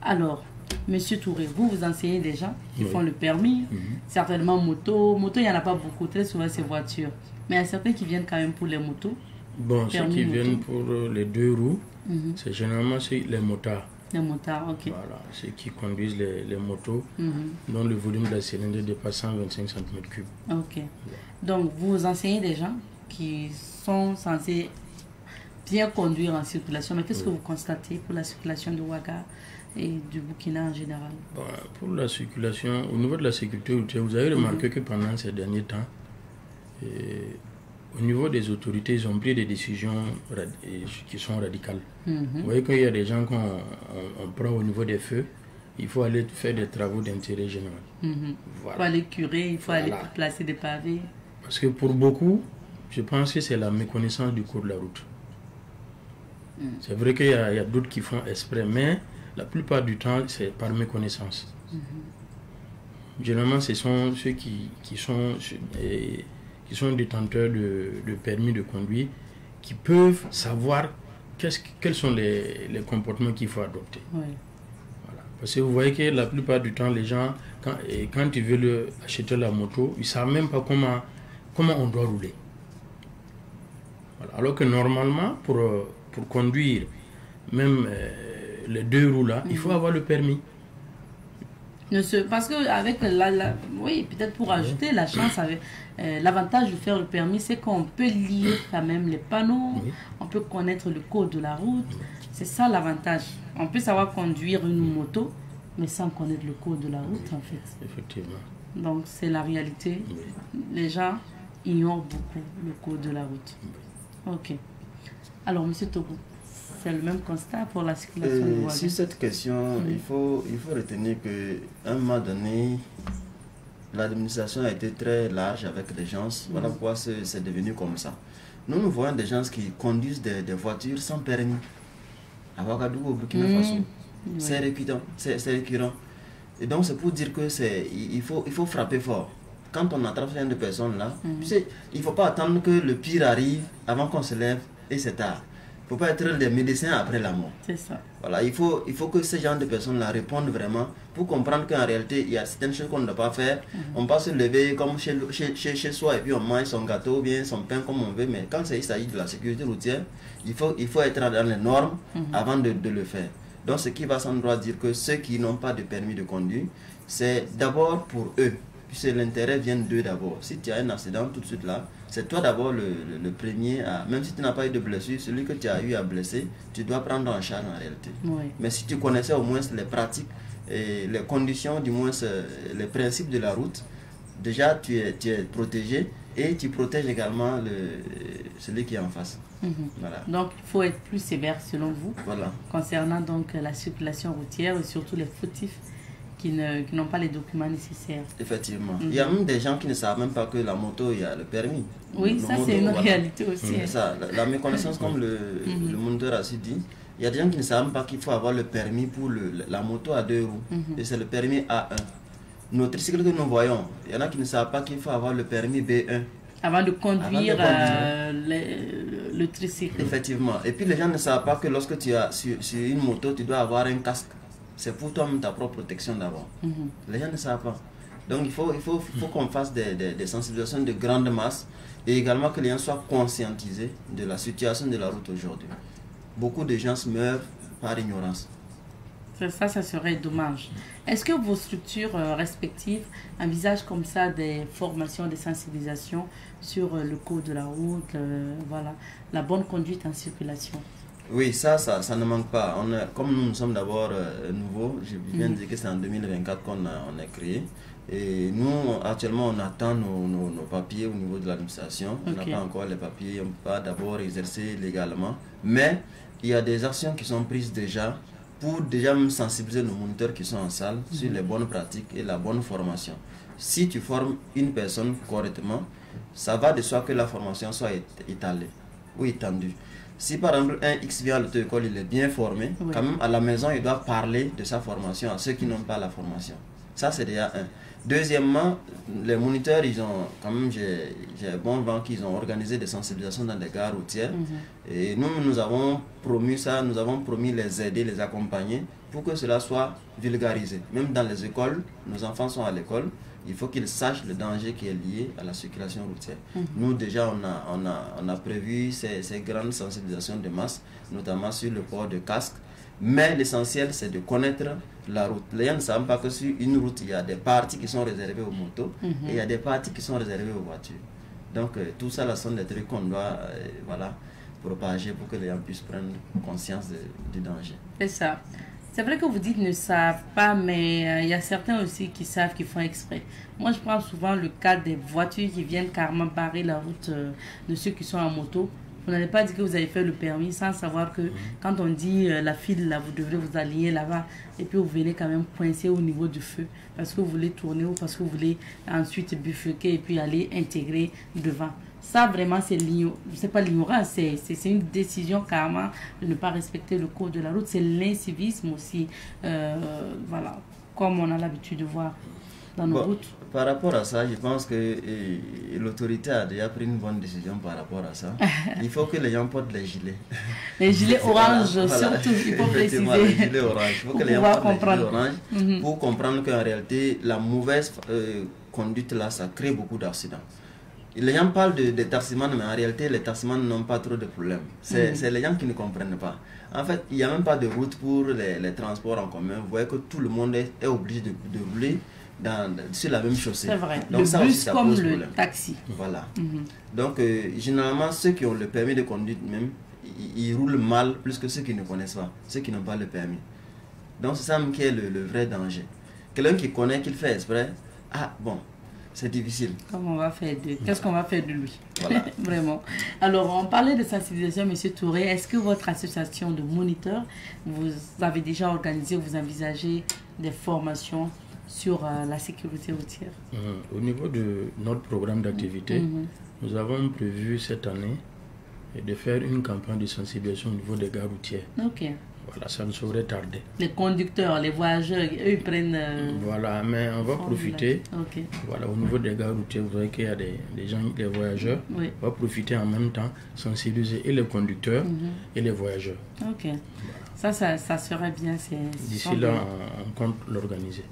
Alors... Monsieur Touré, vous enseignez des gens qui font le permis, certainement moto, il n'y en a pas beaucoup, très souvent c'est voiture, mais il y a certains qui viennent quand même pour les motos. Bon, ceux qui viennent pour les 2 roues, c'est généralement les motards. Les motards, ok. Voilà, ceux qui conduisent les motos, dont le volume de la cylindrée dépasse 125 cm3. Ok. Donc, vous enseignez des gens qui sont censés bien conduire en circulation, mais qu'est-ce que vous constatez pour la circulation de Ouaga et du Burkina en général? Bon, pour la circulation, au niveau de la sécurité routière, vous avez remarqué que pendant ces derniers temps, au niveau des autorités, ils ont pris des décisions qui sont radicales. Vous voyez qu'il y a des gens qu'on prend au niveau des feux, il faut aller faire des travaux d'intérêt général. Il faut aller curer, il faut aller placer des pavés. Parce que pour beaucoup, je pense que c'est la méconnaissance du code de la route. C'est vrai qu'il y a d'autres qui font exprès, mais la plupart du temps, c'est par méconnaissance. Généralement, ce sont ceux qui sont détenteurs de permis de conduire, qui peuvent savoir quels sont les comportements qu'il faut adopter. Voilà. Parce que vous voyez que la plupart du temps, les gens, quand ils veulent acheter la moto, ils ne savent même pas comment on doit rouler. Voilà. Alors que normalement, pour conduire même les 2 roues là, il faut avoir le permis. Parce qu'avec oui, peut-être pour ajouter la chance, avec l'avantage de faire le permis, c'est qu'on peut lire quand même les panneaux, on peut connaître le code de la route. C'est ça l'avantage. On peut savoir conduire une moto, mais sans connaître le code de la route en fait. Effectivement. Donc c'est la réalité. Les gens ignorent beaucoup le code de la route. Ok. Alors, monsieur Togo, c'est le même constat pour la circulation de Ouaga? Sur cette question, il faut retenir qu'à un moment donné, l'administration a été très large avec les gens. Voilà pourquoi c'est devenu comme ça. Nous voyons des gens qui conduisent des voitures sans permis. À Ouagadougou, au Burkina Faso. C'est récurrent. Et donc, c'est pour dire que il faut frapper fort. Quand on attrape ce genre de personnes là, il ne faut pas attendre que le pire arrive avant qu'on se lève et c'est tard. Il ne faut pas être des médecins après la mort. C'est ça. Voilà, il faut que ce genre de personnes là répondent vraiment pour comprendre qu'en réalité, il y a certaines choses qu'on ne doit pas faire. On ne peut pas se lever comme chez soi et puis on mange son gâteau ou bien son pain comme on veut. Mais quand il s'agit de la sécurité routière, il faut être dans les normes avant de le faire. Donc, ce qui va sans droit dire que ceux qui n'ont pas de permis de conduire, c'est d'abord pour eux. Puisque l'intérêt vient d'eux d'abord. Si tu as un accident tout de suite là, c'est toi d'abord le premier à... Même si tu n'as pas eu de blessure, celui que tu as eu à blesser, tu dois prendre en charge en réalité. Mais si tu connaissais au moins les pratiques et les conditions, du moins les principes de la route, déjà tu es protégé et tu protèges également celui qui est en face. Voilà. Donc il faut être plus sévère selon vous concernant donc la circulation routière et surtout les fautifs qui n'ont pas les documents nécessaires. Effectivement. Il y a même des gens qui ne savent même pas que la moto, il y a le permis. Oui, ça c'est une réalité aussi. Ça, la méconnaissance, comme le moniteur a su dit, il y a des gens qui ne savent même pas qu'il faut avoir le permis pour la moto à 2 roues. Et c'est le permis A1. Nos tricycles que nous voyons, il y en a qui ne savent pas qu'il faut avoir le permis B1. avant de conduire, le tricycle. Effectivement. Et puis les gens ne savent pas que lorsque tu as sur une moto, tu dois avoir un casque. C'est pour toi-même ta propre protection d'abord. Les gens ne savent pas. Donc il faut qu'on fasse des sensibilisations de grande masse et également que les gens soient conscientisés de la situation de la route aujourd'hui. Beaucoup de gens meurent par ignorance. Ça serait dommage. Est-ce que vos structures respectives envisagent comme ça des formations, des sensibilisations sur le code de la route, voilà, la bonne conduite en circulation? Oui, ça ne manque pas. Comme nous sommes d'abord nouveaux, je viens de dire que c'est en 2024 qu'on a créé. Et nous, actuellement, on attend nos papiers au niveau de l'administration. On n'a pas encore les papiers, on ne peut pas d'abord exercer légalement. Mais il y a des actions qui sont prises déjà pour déjà sensibiliser nos moniteurs qui sont en salle sur les bonnes pratiques et la bonne formation. Si tu formes une personne correctement, ça va de soi que la formation soit étalée ou étendue. Si par exemple un X vient à l'auto-école, il est bien formé, quand même à la maison, il doit parler de sa formation à ceux qui n'ont pas la formation. Ça, c'est déjà un. Deuxièmement, les moniteurs, ils ont, quand même, j'ai bon vent qu'ils ont organisé des sensibilisations dans des gares routières. Et nous avons promu ça, nous avons promis les aider, les accompagner pour que cela soit vulgarisé. Même dans les écoles, nos enfants sont à l'école, il faut qu'ils sachent le danger qui est lié à la circulation routière. Nous, déjà, on a prévu ces grandes sensibilisations de masse, notamment sur le port de casque. Mais l'essentiel, c'est de connaître la route. Les gens ne savent pas que sur une route, il y a des parties qui sont réservées aux motos et il y a des parties qui sont réservées aux voitures. Donc, tout ça, là, sont des trucs qu'on doit propager pour que les gens puissent prendre conscience du danger. C'est ça. C'est vrai que vous dites ne savent pas, mais il y a certains aussi qui savent, qui font exprès. Moi, je prends souvent le cas des voitures qui viennent carrément barrer la route de ceux qui sont en moto. Vous n'allez pas dire que vous avez fait le permis sans savoir que quand on dit la file, là, vous devrez vous aligner là-bas. Et puis vous venez quand même coincer au niveau du feu parce que vous voulez tourner ou parce que vous voulez ensuite bifurquer et puis aller intégrer devant. Ça, vraiment, c'est pas l'ignorance, c'est une décision carrément de ne pas respecter le code de la route. C'est l'incivisme aussi, voilà, comme on a l'habitude de voir dans nos routes. Par rapport à ça, je pense que l'autorité a déjà pris une bonne décision par rapport à ça. Il faut que les gens portent les gilets. Les gilets orange, surtout, il faut préciser. Les gilets orange. Il faut que les gens portent les gilets orange pour comprendre qu'en réalité, la mauvaise conduite là, ça crée beaucoup d'accidents. Les gens parlent de taximans, mais en réalité, les taximans n'ont pas trop de problèmes. C'est les gens qui ne comprennent pas. En fait, il n'y a même pas de route pour les transports en commun. Vous voyez que tout le monde est obligé de rouler sur la même chaussée. C'est vrai. Donc, le ça bus aussi, ça comme pose le problème. taxi. Voilà. Donc, généralement, ceux qui ont le permis de conduite même, ils roulent mal plus que ceux qui ne connaissent pas, ceux qui n'ont pas le permis. Donc, c'est ça qui est le vrai danger. Quelqu'un qui connaît, qui le fait exprès, c'est difficile. Qu'est-ce qu'on va faire de lui? Voilà. Vraiment. Alors, on parlait de sensibilisation, M. Touré. Est-ce que votre association de moniteurs, vous avez déjà organisé, vous envisagez des formations sur la sécurité routière? Au niveau de notre programme d'activité, nous avons prévu cette année de faire une campagne de sensibilisation au niveau des gares routières. Ok. Voilà, ça ne saurait tarder. Les conducteurs, les voyageurs, eux, ils prennent... Voilà, mais on va profiter. Ok. Voilà, au niveau des gares routières, vous voyez qu'il y a des gens, des voyageurs. Oui. On va profiter en même temps, sensibiliser et les conducteurs et les voyageurs. Ok. Voilà. Ça serait bien. D'ici là, on compte l'organiser.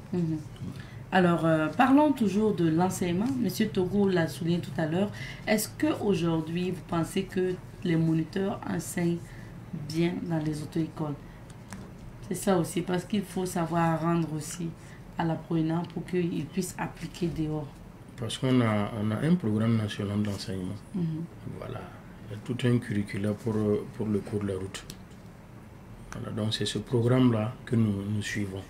Alors, parlons toujours de l'enseignement. Monsieur Togo l'a souligné tout à l'heure. Est-ce qu'aujourd'hui, vous pensez que les moniteurs enseignent bien dans les auto-écoles? C'est ça aussi, parce qu'il faut savoir rendre aussi à l'apprenant pour qu'il puisse appliquer dehors. Parce qu'on a un programme national d'enseignement. Voilà. Il y a tout un curriculum pour le cours de la route. Voilà. Donc c'est ce programme-là que nous suivons.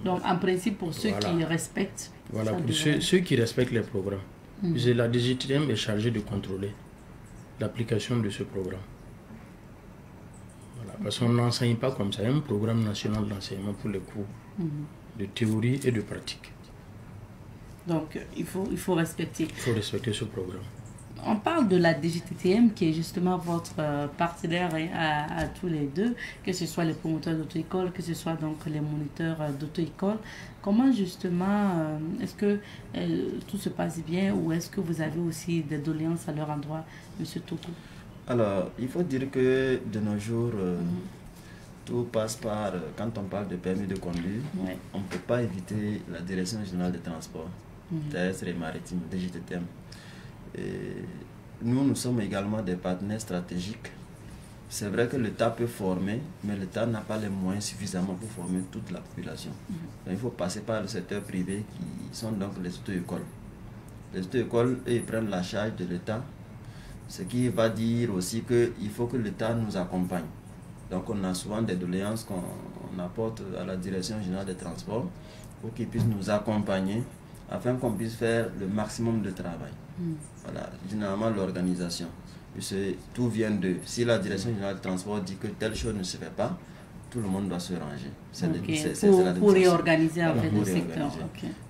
Donc en principe, pour ceux qui respectent... Voilà, pour ceux qui respectent les programmes. La DGTM est chargée de contrôler l'application de ce programme. Parce qu'on n'enseigne pas comme ça. Il y a un programme national d'enseignement pour les cours de théorie et de pratique. Donc, il faut respecter. Il faut respecter ce programme. On parle de la DGTTM qui est justement votre partenaire à tous les deux, que ce soit les promoteurs d'auto-école, que ce soit donc les moniteurs d'auto-école. Comment justement, est-ce que tout se passe bien ou est-ce que vous avez aussi des doléances à leur endroit, M. Togo? Alors, il faut dire que de nos jours, tout passe par, quand on parle de permis de conduire, on ne peut pas éviter la Direction générale des transports terrestres et maritimes, DGTTM. Et nous sommes également des partenaires stratégiques. C'est vrai que l'État peut former, mais l'État n'a pas les moyens suffisamment pour former toute la population. Donc, il faut passer par le secteur privé qui sont donc les auto-écoles. Les auto-écoles, ils prennent la charge de l'État, ce qui va dire aussi qu'il faut que l'État nous accompagne. Donc on a souvent des doléances qu'on apporte à la Direction générale des transports pour qu'ils puissent nous accompagner afin qu'on puisse faire le maximum de travail. Voilà, généralement l'organisation. Tout vient de... Si la Direction générale des transports dit que telle chose ne se fait pas, tout le monde doit se ranger. Pour réorganiser en fait le secteur.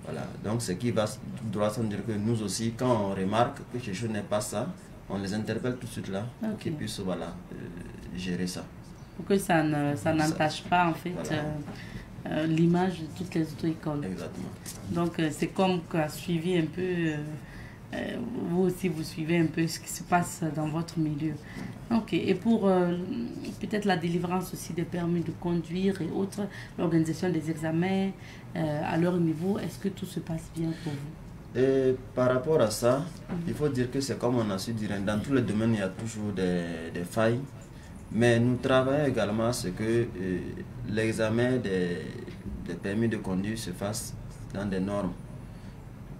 Voilà, donc ce qui va droit sans dire que nous aussi, quand on remarque que quelque chose n'est pas ça, on les interpelle tout de suite là pour qu'ils puissent gérer ça. Pour que ça n'entache pas en fait l'image de toutes les auto-écoles. Exactement. Donc c'est comme qu'a suivi un peu, vous aussi vous suivez un peu ce qui se passe dans votre milieu. Ok, et pour peut-être la délivrance aussi des permis de conduire et autres, l'organisation des examens à leur niveau, est-ce que tout se passe bien pour vous? Et par rapport à ça, il faut dire que c'est comme on a su dire, dans tous les domaines il y a toujours des failles. Mais nous travaillons également à ce que l'examen des permis de conduire se fasse dans des normes.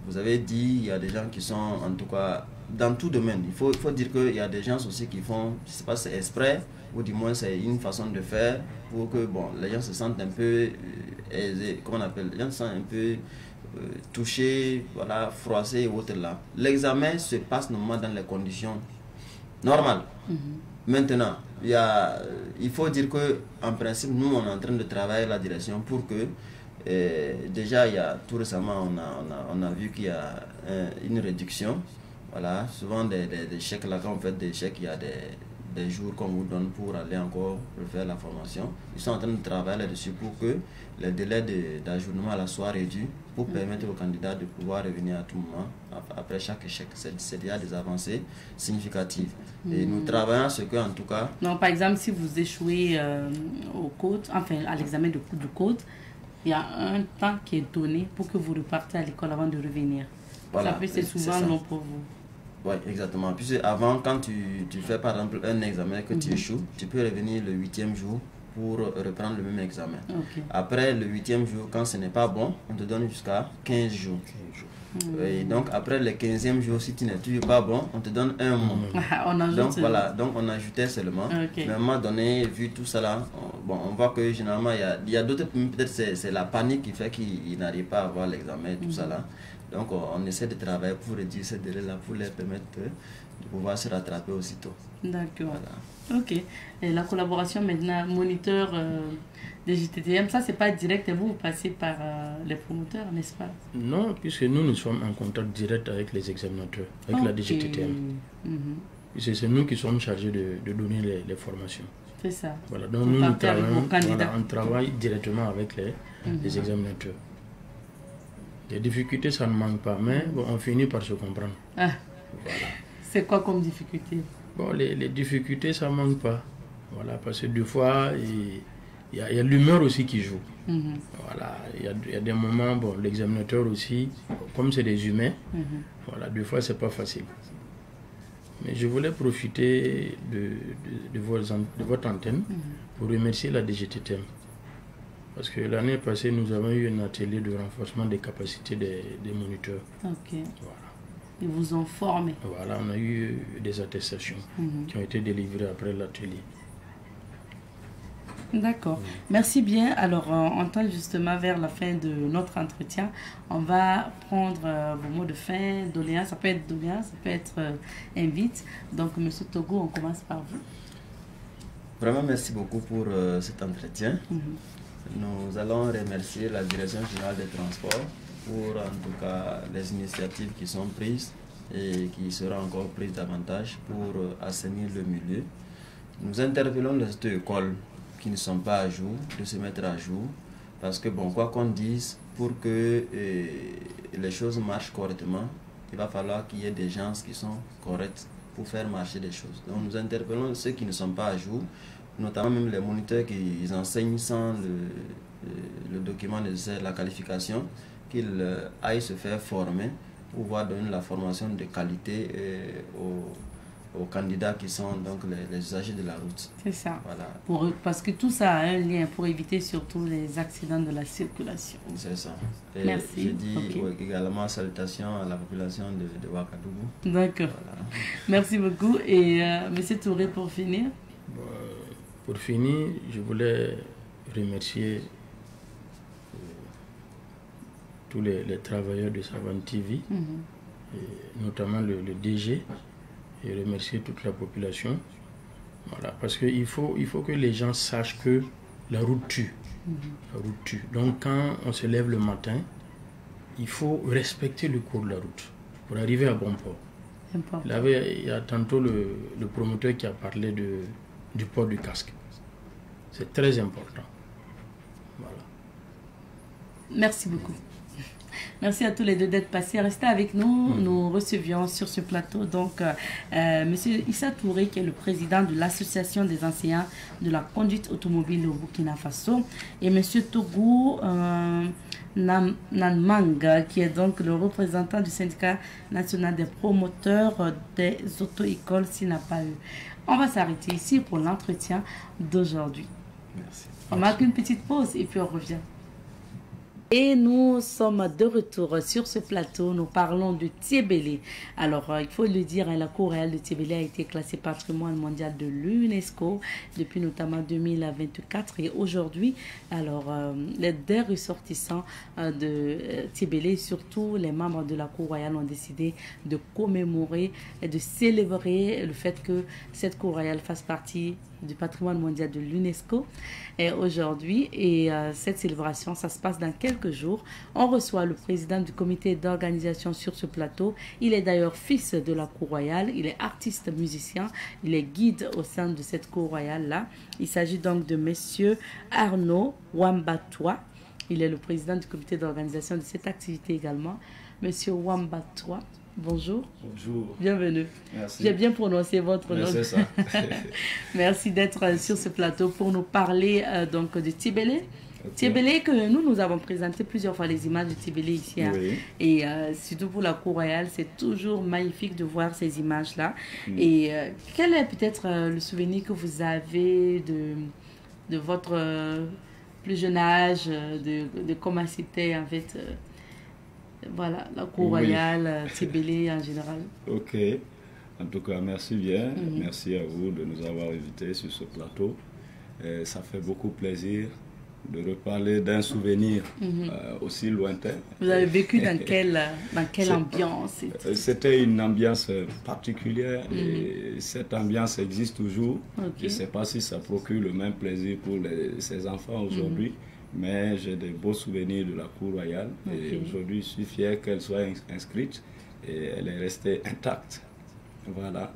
Vous avez dit, il y a des gens qui sont, en tout cas, dans tout domaine. Il faut dire qu'il y a des gens aussi qui font, je ne sais pas si c'est exprès, ou du moins c'est une façon de faire pour que les gens se sentent un peu aisés, comment on appelle, les gens se sentent un peu touchés, voilà, froissés et autres là. L'examen se passe normalement dans les conditions normales. Maintenant, il faut dire qu'en principe, nous, on est en train de travailler la direction pour que, déjà, tout récemment, on a vu qu'il y a une réduction. Voilà, souvent des chèques, là, quand on fait des chèques, il y a des jours qu'on vous donne pour aller encore refaire la formation. Ils sont en train de travailler là-dessus pour que les délais d'ajournement soient réduits pour permettre aux candidats de pouvoir revenir à tout moment après chaque échec. C'est déjà des avancées significatives. Et nous travaillons à ce que, en tout cas... Non, par exemple, si vous échouez au code, enfin à l'examen du code, il y a un temps qui est donné pour que vous repartez à l'école avant de revenir. Voilà, ça peut être souvent long pour vous. Oui, exactement. Puis avant, quand tu fais par exemple un examen que tu échoues, tu peux revenir le 8e jour pour reprendre le même examen. Après le 8e jour, quand ce n'est pas bon, on te donne jusqu'à 15 jours. Et donc après le 15e jour, si tu n'es toujours pas bon, on te donne un mois. Donc voilà, donc on ajoutait seulement. Mais à un moment donné, vu tout ça là, on voit que généralement il y a d'autres, peut-être c'est la panique qui fait qu'ils n'arrivent pas à avoir l'examen et tout ça là. Donc on essaie de travailler pour réduire ces délais-là, pour les permettre de pouvoir se rattraper aussitôt. D'accord. Voilà. Ok. Et la collaboration maintenant, moniteur des GTTM, ça c'est pas direct, et vous passez par les promoteurs, n'est-ce pas? Non, puisque nous sommes en contact direct avec les examinateurs, avec la DGTTM. C'est nous qui sommes chargés de donner les formations. C'est ça. Voilà, donc nous travaillons, on travaille directement avec les examinateurs. Les difficultés, ça ne manque pas, mais bon, on finit par se comprendre. Voilà. C'est quoi comme difficulté? Bon, les difficultés, ça ne manque pas. Voilà, parce que des fois, il y a l'humeur aussi qui joue. Voilà, il y a des moments, bon, l'examinateur aussi, comme c'est des humains, voilà, des fois, c'est pas facile. Mais je voulais profiter de votre antenne pour remercier la DGTTM. Parce que l'année passée, nous avons eu un atelier de renforcement des capacités des moniteurs. Ok. Voilà. Ils vous ont formé. Voilà, on a eu des attestations qui ont été délivrées après l'atelier. D'accord. Merci bien. Alors, on tend justement vers la fin de notre entretien. On va prendre vos mots de fin, doléances. Ça peut être doléances, ça peut être invite. Donc, M. Togo, on commence par vous. Vraiment, merci beaucoup pour cet entretien. Nous allons remercier la Direction générale des transports pour, en tout cas, les initiatives qui sont prises. et qui sera encore prise davantage pour assainir le milieu. Nous interpellons les écoles qui ne sont pas à jour de se mettre à jour parce que, bon, quoi qu'on dise, pour que les choses marchent correctement, il va falloir qu'il y ait des gens qui sont corrects pour faire marcher les choses. Donc nous interpellons ceux qui ne sont pas à jour, notamment même les moniteurs qui enseignent sans le document nécessaire, la qualification, qu'ils aillent se faire former pour pouvoir donner la formation de qualité aux candidats qui sont donc les usagers de la route. C'est ça. Voilà. Parce que tout ça a un lien pour éviter surtout les accidents de la circulation. C'est ça. Et merci. Je dis également salutations à la population de Ouagadougou. D'accord. Voilà. Merci beaucoup. Et M. Touré, pour finir? Pour finir, je voulais remercier tous les travailleurs de Savane TV, et notamment le DG, et remercier toute la population. Voilà, parce qu'il faut que les gens sachent que la route tue. La route tue. Donc quand on se lève le matin, il faut respecter le cours de la route pour arriver à bon port. Il y a tantôt le promoteur qui a parlé du port du casque. C'est très important. Voilà. Merci beaucoup. Merci à tous les deux d'être passés. Restez avec nous. Nous recevions sur ce plateau donc M. Issa Touré, qui est le président de l'Association des enseignants de la conduite automobile au Burkina Faso, et M. Togo Nanmanga, qui est donc le représentant du syndicat national des promoteurs des auto-écoles SINAPAE. On va s'arrêter ici pour l'entretien d'aujourd'hui. Merci. On marque une petite pause et puis on revient. Et nous sommes de retour sur ce plateau. Nous parlons de Tiébélé. Alors, il faut le dire, la cour royale de Tiébélé a été classée patrimoine mondial de l'UNESCO depuis notamment 2024. Et aujourd'hui, alors, des ressortissants de Tiébélé, surtout les membres de la cour royale, ont décidé de commémorer et de célébrer le fait que cette cour royale fasse partie du patrimoine mondial de l'UNESCO aujourd'hui. Et cette célébration, ça se passe dans quelques jours. On reçoit le président du comité d'organisation sur ce plateau. Il est d'ailleurs fils de la cour royale. Il est artiste musicien. Il est guide au sein de cette cour royale-là. Il s'agit donc de monsieur Arnaud Wambatois. Il est le président du comité d'organisation de cette activité également. Monsieur Wambatois, bonjour. Bonjour. Bienvenue. Merci. J'ai bien prononcé votre nom. C'est ça. Merci d'être sur ce plateau pour nous parler donc de Tiébélé. Okay. Tiébélé, que nous avons présenté plusieurs fois les images de Tiébélé ici. Hein. Oui. Et surtout pour la cour royale, c'est toujours magnifique de voir ces images-là. Et quel est peut-être le souvenir que vous avez de votre plus jeune âge, de comment c'était en fait voilà, la cour royale, Tiébélé en général. Ok. En tout cas, merci bien. Merci à vous de nous avoir invités sur ce plateau. Ça fait beaucoup plaisir de reparler d'un souvenir aussi lointain. Vous avez vécu dans quelle ambiance? C'était une ambiance particulière et cette ambiance existe toujours. Okay. Je ne sais pas si ça procure le même plaisir pour ces enfants aujourd'hui. Mais j'ai des beaux souvenirs de la cour royale et aujourd'hui je suis fier qu'elle soit inscrite et elle est restée intacte. Voilà,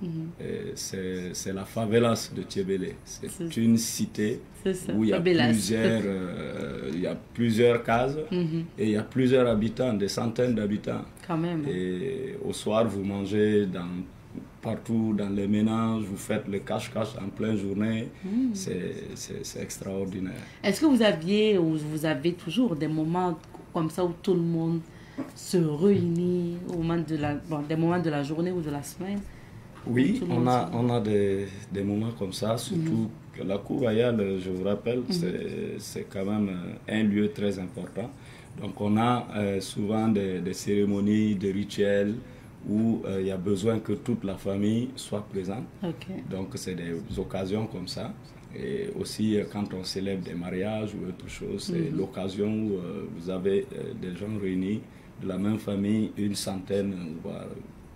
c'est la favelas de Tiébélé. C'est une cité où il y a plusieurs cases et il y a plusieurs habitants, des centaines d'habitants. Quand même. Et au soir, vous mangez partout dans les ménages, vous faites le cache-cache en pleine journée. C'est extraordinaire. Est-ce que vous aviez ou vous avez toujours des moments comme ça où tout le monde se réunit au moment des moments de la journée ou de la semaine? Oui, on a des moments comme ça, surtout que la cour royale, je vous rappelle, c'est quand même un lieu très important. Donc on a souvent des cérémonies, des rituels où il y a besoin que toute la famille soit présente. Donc c'est des occasions comme ça. Et aussi quand on célèbre des mariages ou autre chose, c'est l'occasion où vous avez des gens réunis de la même famille, une centaine, voire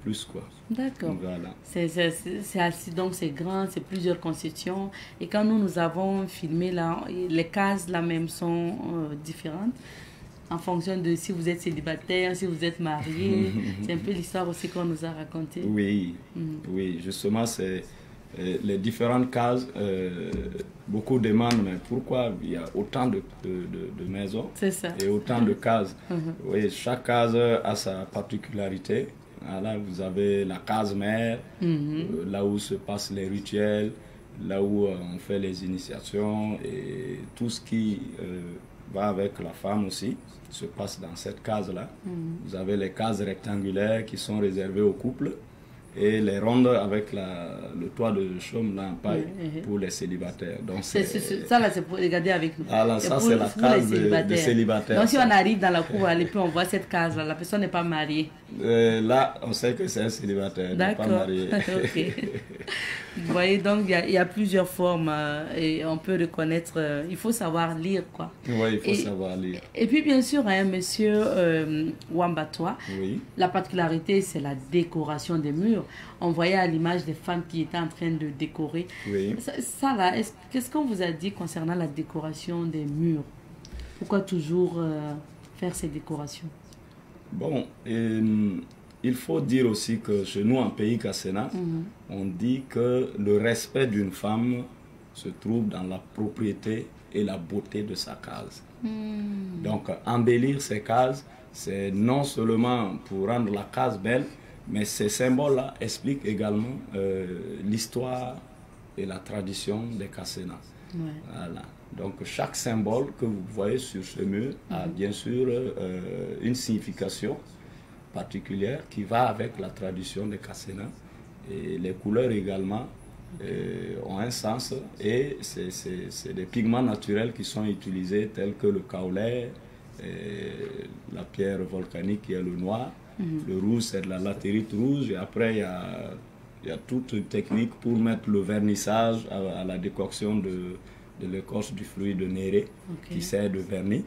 plus quoi. D'accord. Voilà. C'est assis, donc c'est grand, c'est plusieurs concessions. Et quand nous avons filmé là, les cases là même sont différentes. en fonction de si vous êtes célibataire, si vous êtes marié. C'est un peu l'histoire aussi qu'on nous a racontée. Oui, oui, justement, c'est les différentes cases. Beaucoup demandent, mais pourquoi il y a autant de maisons et autant de cases? Oui, chaque case a sa particularité. Là, vous avez la case mère, là où se passent les rituels, là où on fait les initiations et tout ce qui va avec la femme aussi se passe dans cette case-là. Vous avez les cases rectangulaires qui sont réservées aux couples et les rondes avec le toit de chaume là en paille pour les célibataires. Donc ça là, c'est pour regarder avec nous. Alors ça c'est la case de célibataire. Donc si on arrive dans la cour et puis on voit cette case là, la personne n'est pas mariée. Là on sait que c'est un célibataire, n'est pas marié. Ok. Vous voyez, donc il y a plusieurs formes et on peut reconnaître, il faut savoir lire quoi. Oui, il faut savoir lire. Et puis bien sûr, monsieur Wambatois, la particularité c'est la décoration des murs. On voyait à l'image des femmes qui étaient en train de décorer. Oui. Ça là, qu'est-ce qu'on vous a dit concernant la décoration des murs? Pourquoi toujours faire ces décorations? Bon, il faut dire aussi que chez nous, en pays Kassena, on dit que le respect d'une femme se trouve dans la propriété et la beauté de sa case. Donc, embellir ses cases, c'est non seulement pour rendre la case belle, mais ces symboles-là expliquent également l'histoire et la tradition des Kassena. Voilà. Donc, chaque symbole que vous voyez sur ce mur a bien sûr une signification particulière qui va avec la tradition des Kassena. Et les couleurs également ont un sens et c'est des pigments naturels qui sont utilisés tels que le kaolin, la pierre volcanique qui est le noir, le rouge c'est de la latérite rouge et après il y a toute une technique pour mettre le vernissage à la décoction de l'écorce du fruit de néré qui sert de vernis.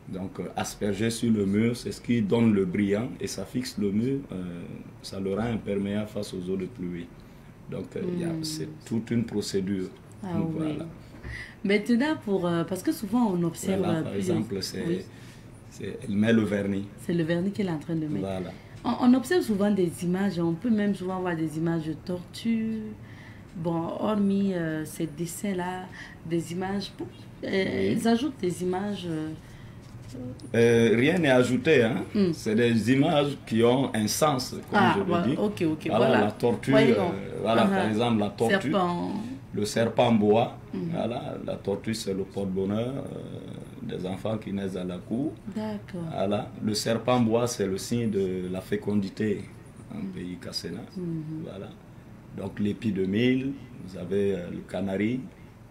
Donc asperger sur le mur, c'est ce qui donne le brillant et ça fixe le mur, ça le rend imperméable face aux eaux de pluie. Donc c'est toute une procédure. Donc, voilà. Maintenant, parce que souvent on observe... Voilà, par exemple, elle met le vernis. C'est le vernis qu'elle est en train de mettre. Voilà. On observe souvent des images, on peut même souvent voir des images de tortues. Bon, hormis ces dessins-là, des images... Ils ajoutent des images... rien n'est ajouté, hein. C'est des images qui ont un sens, comme je le dis. Voilà. La tortue, par exemple, la tortue, le serpent bois, voilà, la tortue c'est le porte-bonheur des enfants qui naissent à la cour. Voilà. Le serpent bois c'est le signe de la fécondité en pays Kassena. Voilà. Donc l'épi de mil, vous avez le canari.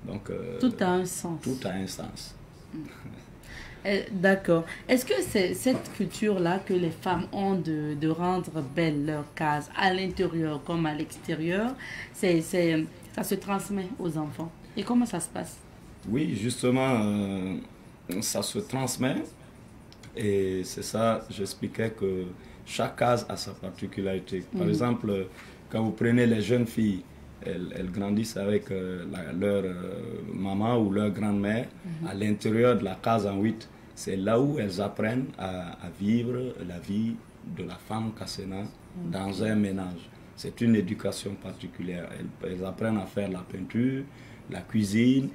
Donc, tout a un sens. Tout a un sens. D'accord. Est-ce que c'est cette culture-là que les femmes ont de rendre belle leur case à l'intérieur comme à l'extérieur, ça se transmet aux enfants? Et comment ça se passe? Oui, justement, ça se transmet. Et c'est ça, j'expliquais que chaque case a sa particularité. Par exemple, quand vous prenez les jeunes filles, elles grandissent avec leur maman ou leur grand-mère à l'intérieur de la case en 8. C'est là où elles apprennent à vivre la vie de la femme Kassena dans un ménage. C'est une éducation particulière. Elles apprennent à faire la peinture, la cuisine,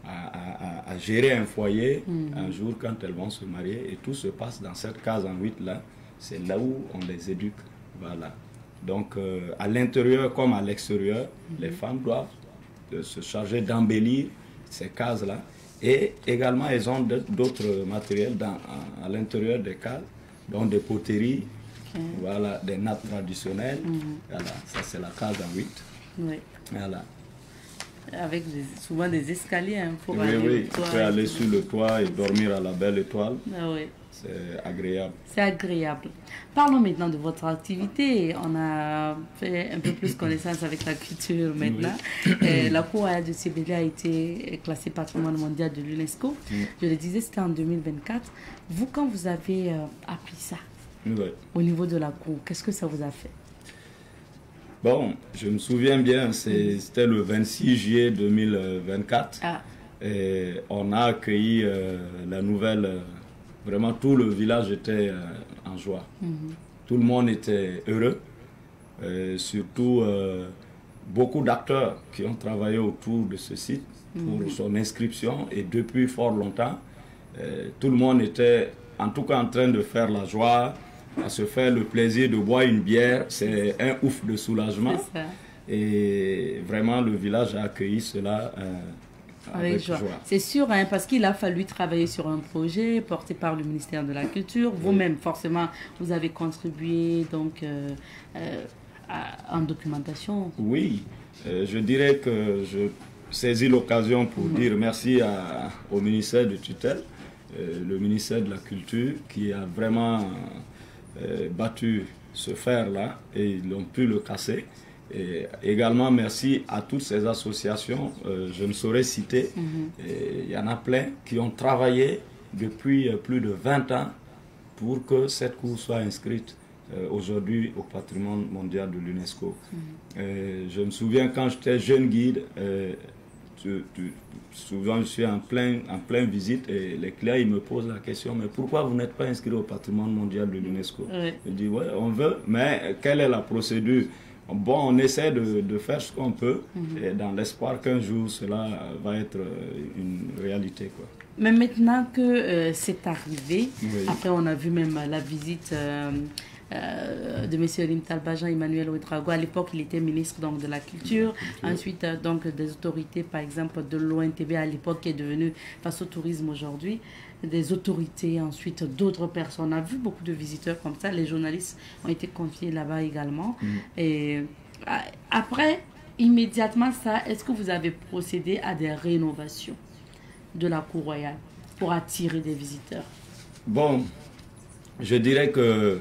à gérer un foyer un jour quand elles vont se marier. Et tout se passe dans cette case en 8 là. C'est là où on les éduque. Voilà. Donc, à l'intérieur comme à l'extérieur, les femmes doivent se charger d'embellir ces cases-là. Et également, elles ont d'autres matériels à l'intérieur des cases, dont des poteries, voilà, des nappes traditionnelles. Voilà, ça, c'est la case en 8. Oui. Voilà. Avec souvent des escaliers pour aller au toit. Vous pouvez aller sur le toit et dormir à la belle étoile. Ah, oui. C'est agréable. C'est agréable. Parlons maintenant de votre activité. On a fait un peu plus connaissance avec la culture maintenant. La cour royale de Sébélé a été classée patrimoine mondial de l'UNESCO. Je le disais, c'était en 2024. Vous, quand vous avez appris ça, au niveau de la cour, qu'est-ce que ça vous a fait? Bon, je me souviens bien, c'était le 26 juillet 2024. Et on a accueilli la nouvelle vraiment tout le village était en joie. Tout le monde était heureux, surtout beaucoup d'acteurs qui ont travaillé autour de ce site pour son inscription, et depuis fort longtemps, tout le monde était en tout cas en train de faire la joie, à se faire le plaisir de boire une bière. C'est un ouf de soulagement. Et vraiment, le village a accueilli cela avec joie. C'est sûr, hein, parce qu'il a fallu travailler sur un projet porté par le ministère de la Culture. Vous-même, forcément, vous avez contribué donc, en documentation. Oui, je dirais que je saisis l'occasion pour dire merci au ministère de tutelle, le ministère de la Culture, qui a vraiment battu ce fer-là et ils ont pu le casser. Et également merci à toutes ces associations, je ne saurais citer, il y en a plein qui ont travaillé depuis plus de 20 ans pour que cette cour soit inscrite aujourd'hui au patrimoine mondial de l'UNESCO. Je me souviens quand j'étais jeune guide, souvent je suis en pleine visite et les clients ils me posent la question, mais pourquoi vous n'êtes pas inscrit au patrimoine mondial de l'UNESCO? Je dis ouais, on veut, mais quelle est la procédure? Bon, on essaie de faire ce qu'on peut, et dans l'espoir qu'un jour cela va être une réalité, quoi. Mais maintenant que c'est arrivé, après on a vu même la visite de M. Elim Talba, Jean-Emmanuel Ouedraogo. À l'époque, il était ministre donc, de la Culture. Ensuite, donc, des autorités, par exemple, de l'ONTB à l'époque, qui est devenu face au tourisme aujourd'hui. Des autorités, ensuite d'autres personnes. On a vu beaucoup de visiteurs comme ça. Les journalistes ont été confiés là-bas également. Et après, immédiatement ça, est-ce que vous avez procédé à des rénovations de la cour royale pour attirer des visiteurs? Bon, je dirais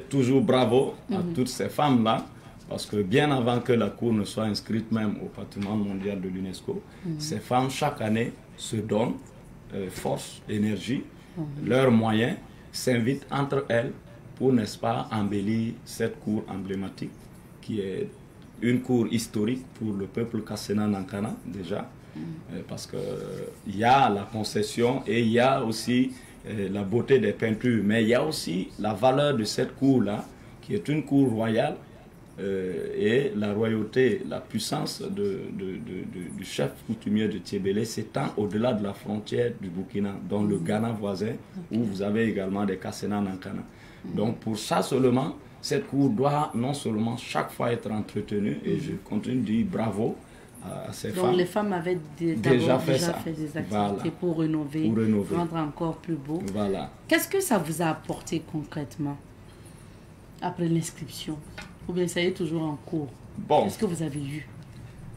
toujours bravo à toutes ces femmes-là, parce que bien avant que la cour ne soit inscrite même au patrimoine mondial de l'UNESCO, ces femmes chaque année se donnent force, énergie, leurs moyens, s'invitent entre elles pour, n'est-ce pas, embellir cette cour emblématique qui est une cour historique pour le peuple Kassena Nankana déjà, parce qu'il y a la concession et il y a aussi la beauté des peintures, mais il y a aussi la valeur de cette cour-là, qui est une cour royale, et la royauté, la puissance du chef coutumier de Thiébélé s'étend au-delà de la frontière du Burkina, dans le Ghana voisin, où vous avez également des Kassena Nankana. Donc pour ça seulement, cette cour doit non seulement chaque fois être entretenue, et je continue de dire bravo à ces femmes. Donc les femmes avaient déjà fait des activités pour rénover, rendre encore plus beau. Voilà. Qu'est-ce que ça vous a apporté concrètement après l'inscription? Ou bien ça est toujours en cours? Bon. Qu'est-ce que vous avez eu?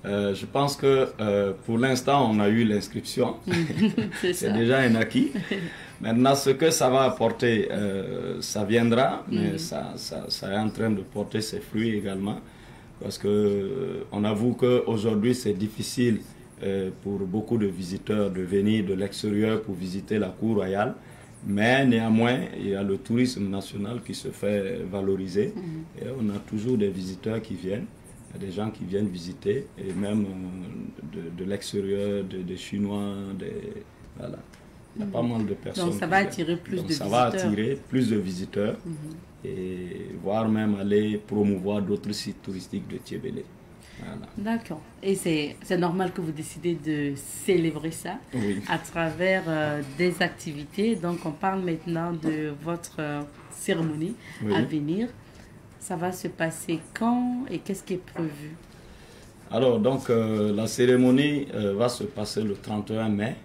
Je pense que pour l'instant, on a eu l'inscription. C'est déjà un acquis. Maintenant, ce que ça va apporter, ça viendra, mais ça est en train de porter ses fruits également. Parce qu'on avoue qu'aujourd'hui, c'est difficile pour beaucoup de visiteurs de venir de l'extérieur pour visiter la cour royale. Mais néanmoins, il y a le tourisme national qui se fait valoriser. Et on a toujours des visiteurs qui viennent. Il y a des gens qui viennent visiter, et même de l'extérieur, des Chinois, voilà. Il y a pas mal de personnes. Donc ça va attirer plus de visiteurs. Ça va attirer plus de visiteurs, et voire même aller promouvoir d'autres sites touristiques de Thiébélé. Voilà. D'accord. Et c'est normal que vous décidez de célébrer ça à travers des activités. Donc on parle maintenant de votre cérémonie à venir. Ça va se passer quand et qu'est-ce qui est prévu? Alors, donc, la cérémonie va se passer le 31 mai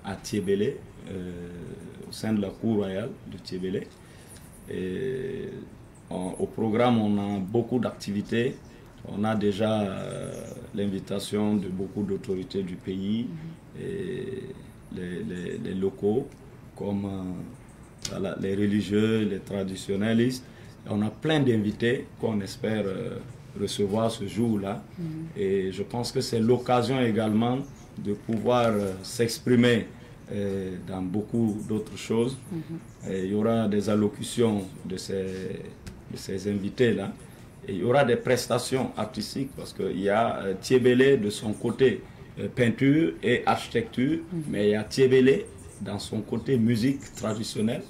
à Thiébélé, au sein de la cour royale de Thiébélé. Et au programme, on a beaucoup d'activités. On a déjà l'invitation de beaucoup d'autorités du pays, et les locaux, comme voilà, les religieux, les traditionnalistes. On a plein d'invités qu'on espère recevoir ce jour-là. Et je pense que c'est l'occasion également de pouvoir s'exprimer dans beaucoup d'autres choses. Et il y aura des allocutions de ces invités-là. Et il y aura des prestations artistiques parce qu'il y a Thiébélé de son côté peinture et architecture, mais il y a Thiébélé dans son côté musique traditionnelle.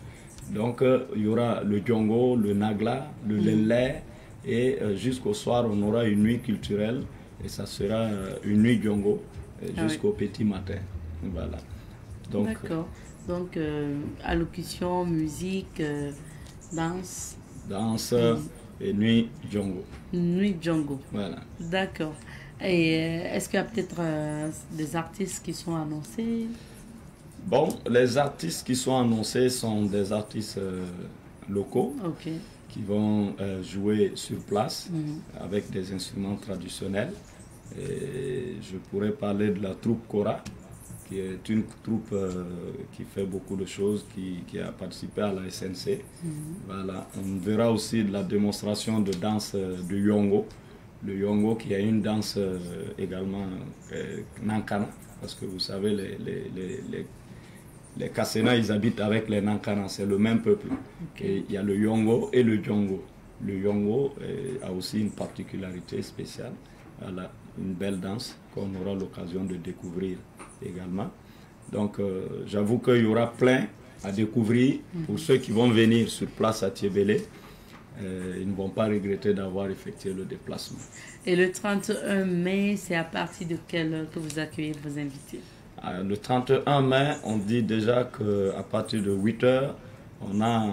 Donc, il y aura le djongo, le nagla, le lélé, et jusqu'au soir, on aura une nuit culturelle, et ça sera une nuit djongo jusqu'au petit matin. Voilà. D'accord. Donc, allocution, musique, danse. Danse et nuit djongo. Nuit djongo. Voilà. D'accord. Et est-ce qu'il y a peut-être des artistes qui sont annoncés? Bon, les artistes qui sont annoncés sont des artistes locaux qui vont jouer sur place avec des instruments traditionnels. Et je pourrais parler de la troupe Kora, qui est une troupe qui fait beaucoup de choses, qui a participé à la SNC. Voilà. On verra aussi de la démonstration de danse de Yongo. Le Yongo qui est une danse également Nankana, parce que vous savez, les Kassena, ils habitent avec les Nankana, c'est le même peuple. Et il y a le Yongo et le Djongo. Le Yongo a aussi une particularité spéciale. Voilà, une belle danse qu'on aura l'occasion de découvrir également. Donc, j'avoue qu'il y aura plein à découvrir pour ceux qui vont venir sur place à Thiébélé. Ils ne vont pas regretter d'avoir effectué le déplacement. Et le 31 mai, c'est à partir de quelle heure que vous accueillez vos invités? Le 31 mai, on dit déjà qu'à partir de 8 h, on a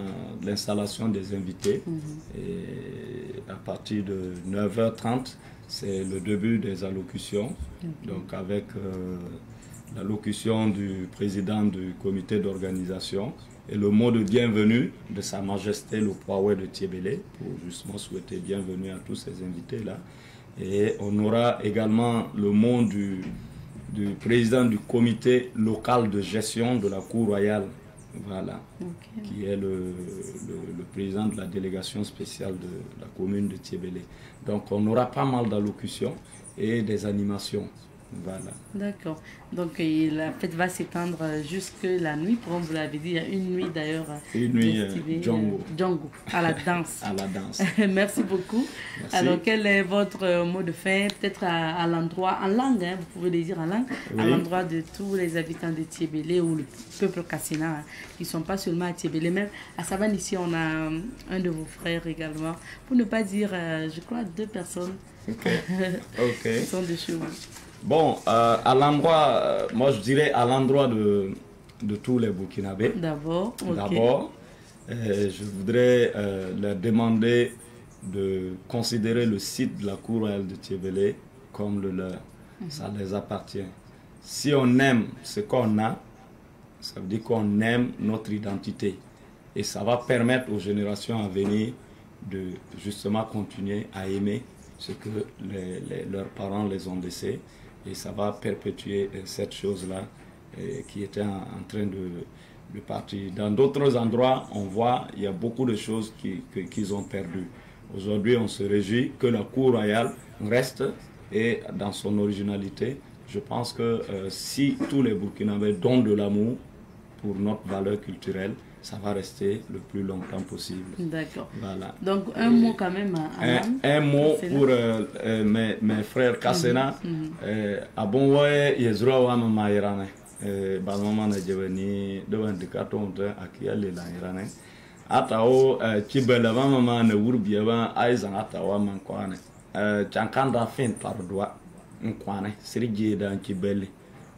l'installation des invités. Et à partir de 9 h 30, c'est le début des allocutions. Donc avec l'allocution du président du comité d'organisation et le mot de bienvenue de Sa Majesté le Poiwé de Thiébélé, pour justement souhaiter bienvenue à tous ces invités-là. Et on aura également le mot du président du comité local de gestion de la Cour royale, voilà, qui est le président de la délégation spéciale de la commune de Thiébélé. Donc on aura pas mal d'allocutions et des animations. Voilà. D'accord. Donc la fête va s'étendre jusque la nuit, comme vous l'avez dit, il y a une nuit d'ailleurs. Une nuit djongo. Djongo, à la danse. À la danse. Merci beaucoup. Merci. Alors quel est votre mot de fin? Peut-être à l'endroit, en langue, hein, vous pouvez le dire en langue, à l'endroit de tous les habitants de Thiébélé ou le peuple Kassena, hein, qui ne sont pas seulement à Thiébélé, même à Savane ici, on a un de vos frères également. Pour ne pas dire, je crois, 2 personnes qui sont de chez vous. Bon, à l'endroit, moi je dirais à l'endroit de tous les Burkinabés. D'abord, je voudrais leur demander de considérer le site de la Cour royale de Thiébélé comme le leur. Ça les appartient. Si on aime ce qu'on a, ça veut dire qu'on aime notre identité. Et ça va permettre aux générations à venir de justement continuer à aimer ce que leurs parents les ont laissé. Et ça va perpétuer cette chose-là qui était en train de partir. Dans d'autres endroits, on voit il y a beaucoup de choses qu'ils ont perdues. Aujourd'hui, on se réjouit que la Cour royale reste et dans son originalité. Je pense que si tous les Burkinabés donnent de l'amour pour notre valeur culturelle, ça va rester le plus longtemps possible. D'accord. Voilà. Donc un mot quand même. Un mot pour mes frères Kassena. Abonwe yezura wa mama irane. Balmama na jebani de wandikato nte akiyale la irane. Atao chibela mama na wurbiya ba aizan atawa man kwane. Chankanda fin pardwa nkwane sirije da chibele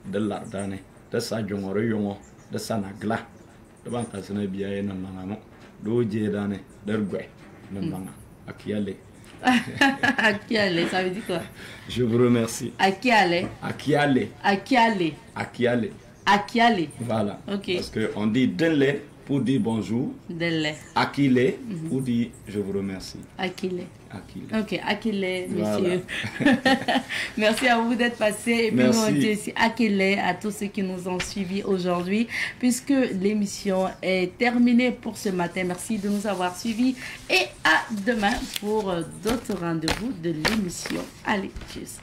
de lardane de sa jongoro yongo de sa nagla. Devant Kassena biaye na mangamo do jedane dergwe na manga akiale. Akiale, ça veut dire quoi? Je vous remercie. Akiale. Akiale. Akiale. Akiale. Akiale. Voilà. Ok. Parce qu'on dit Denle pour dire bonjour. Denle. Akile pour dire je vous remercie. Akile. Akile. Ok, Akile, monsieur. Voilà. Merci à vous d'être passé. Et puis Merci. nous, on dit aussi Akile à tous ceux qui nous ont suivis aujourd'hui, puisque l'émission est terminée pour ce matin. Merci de nous avoir suivis et à demain pour d'autres rendez-vous de l'émission. Allez, tchuss.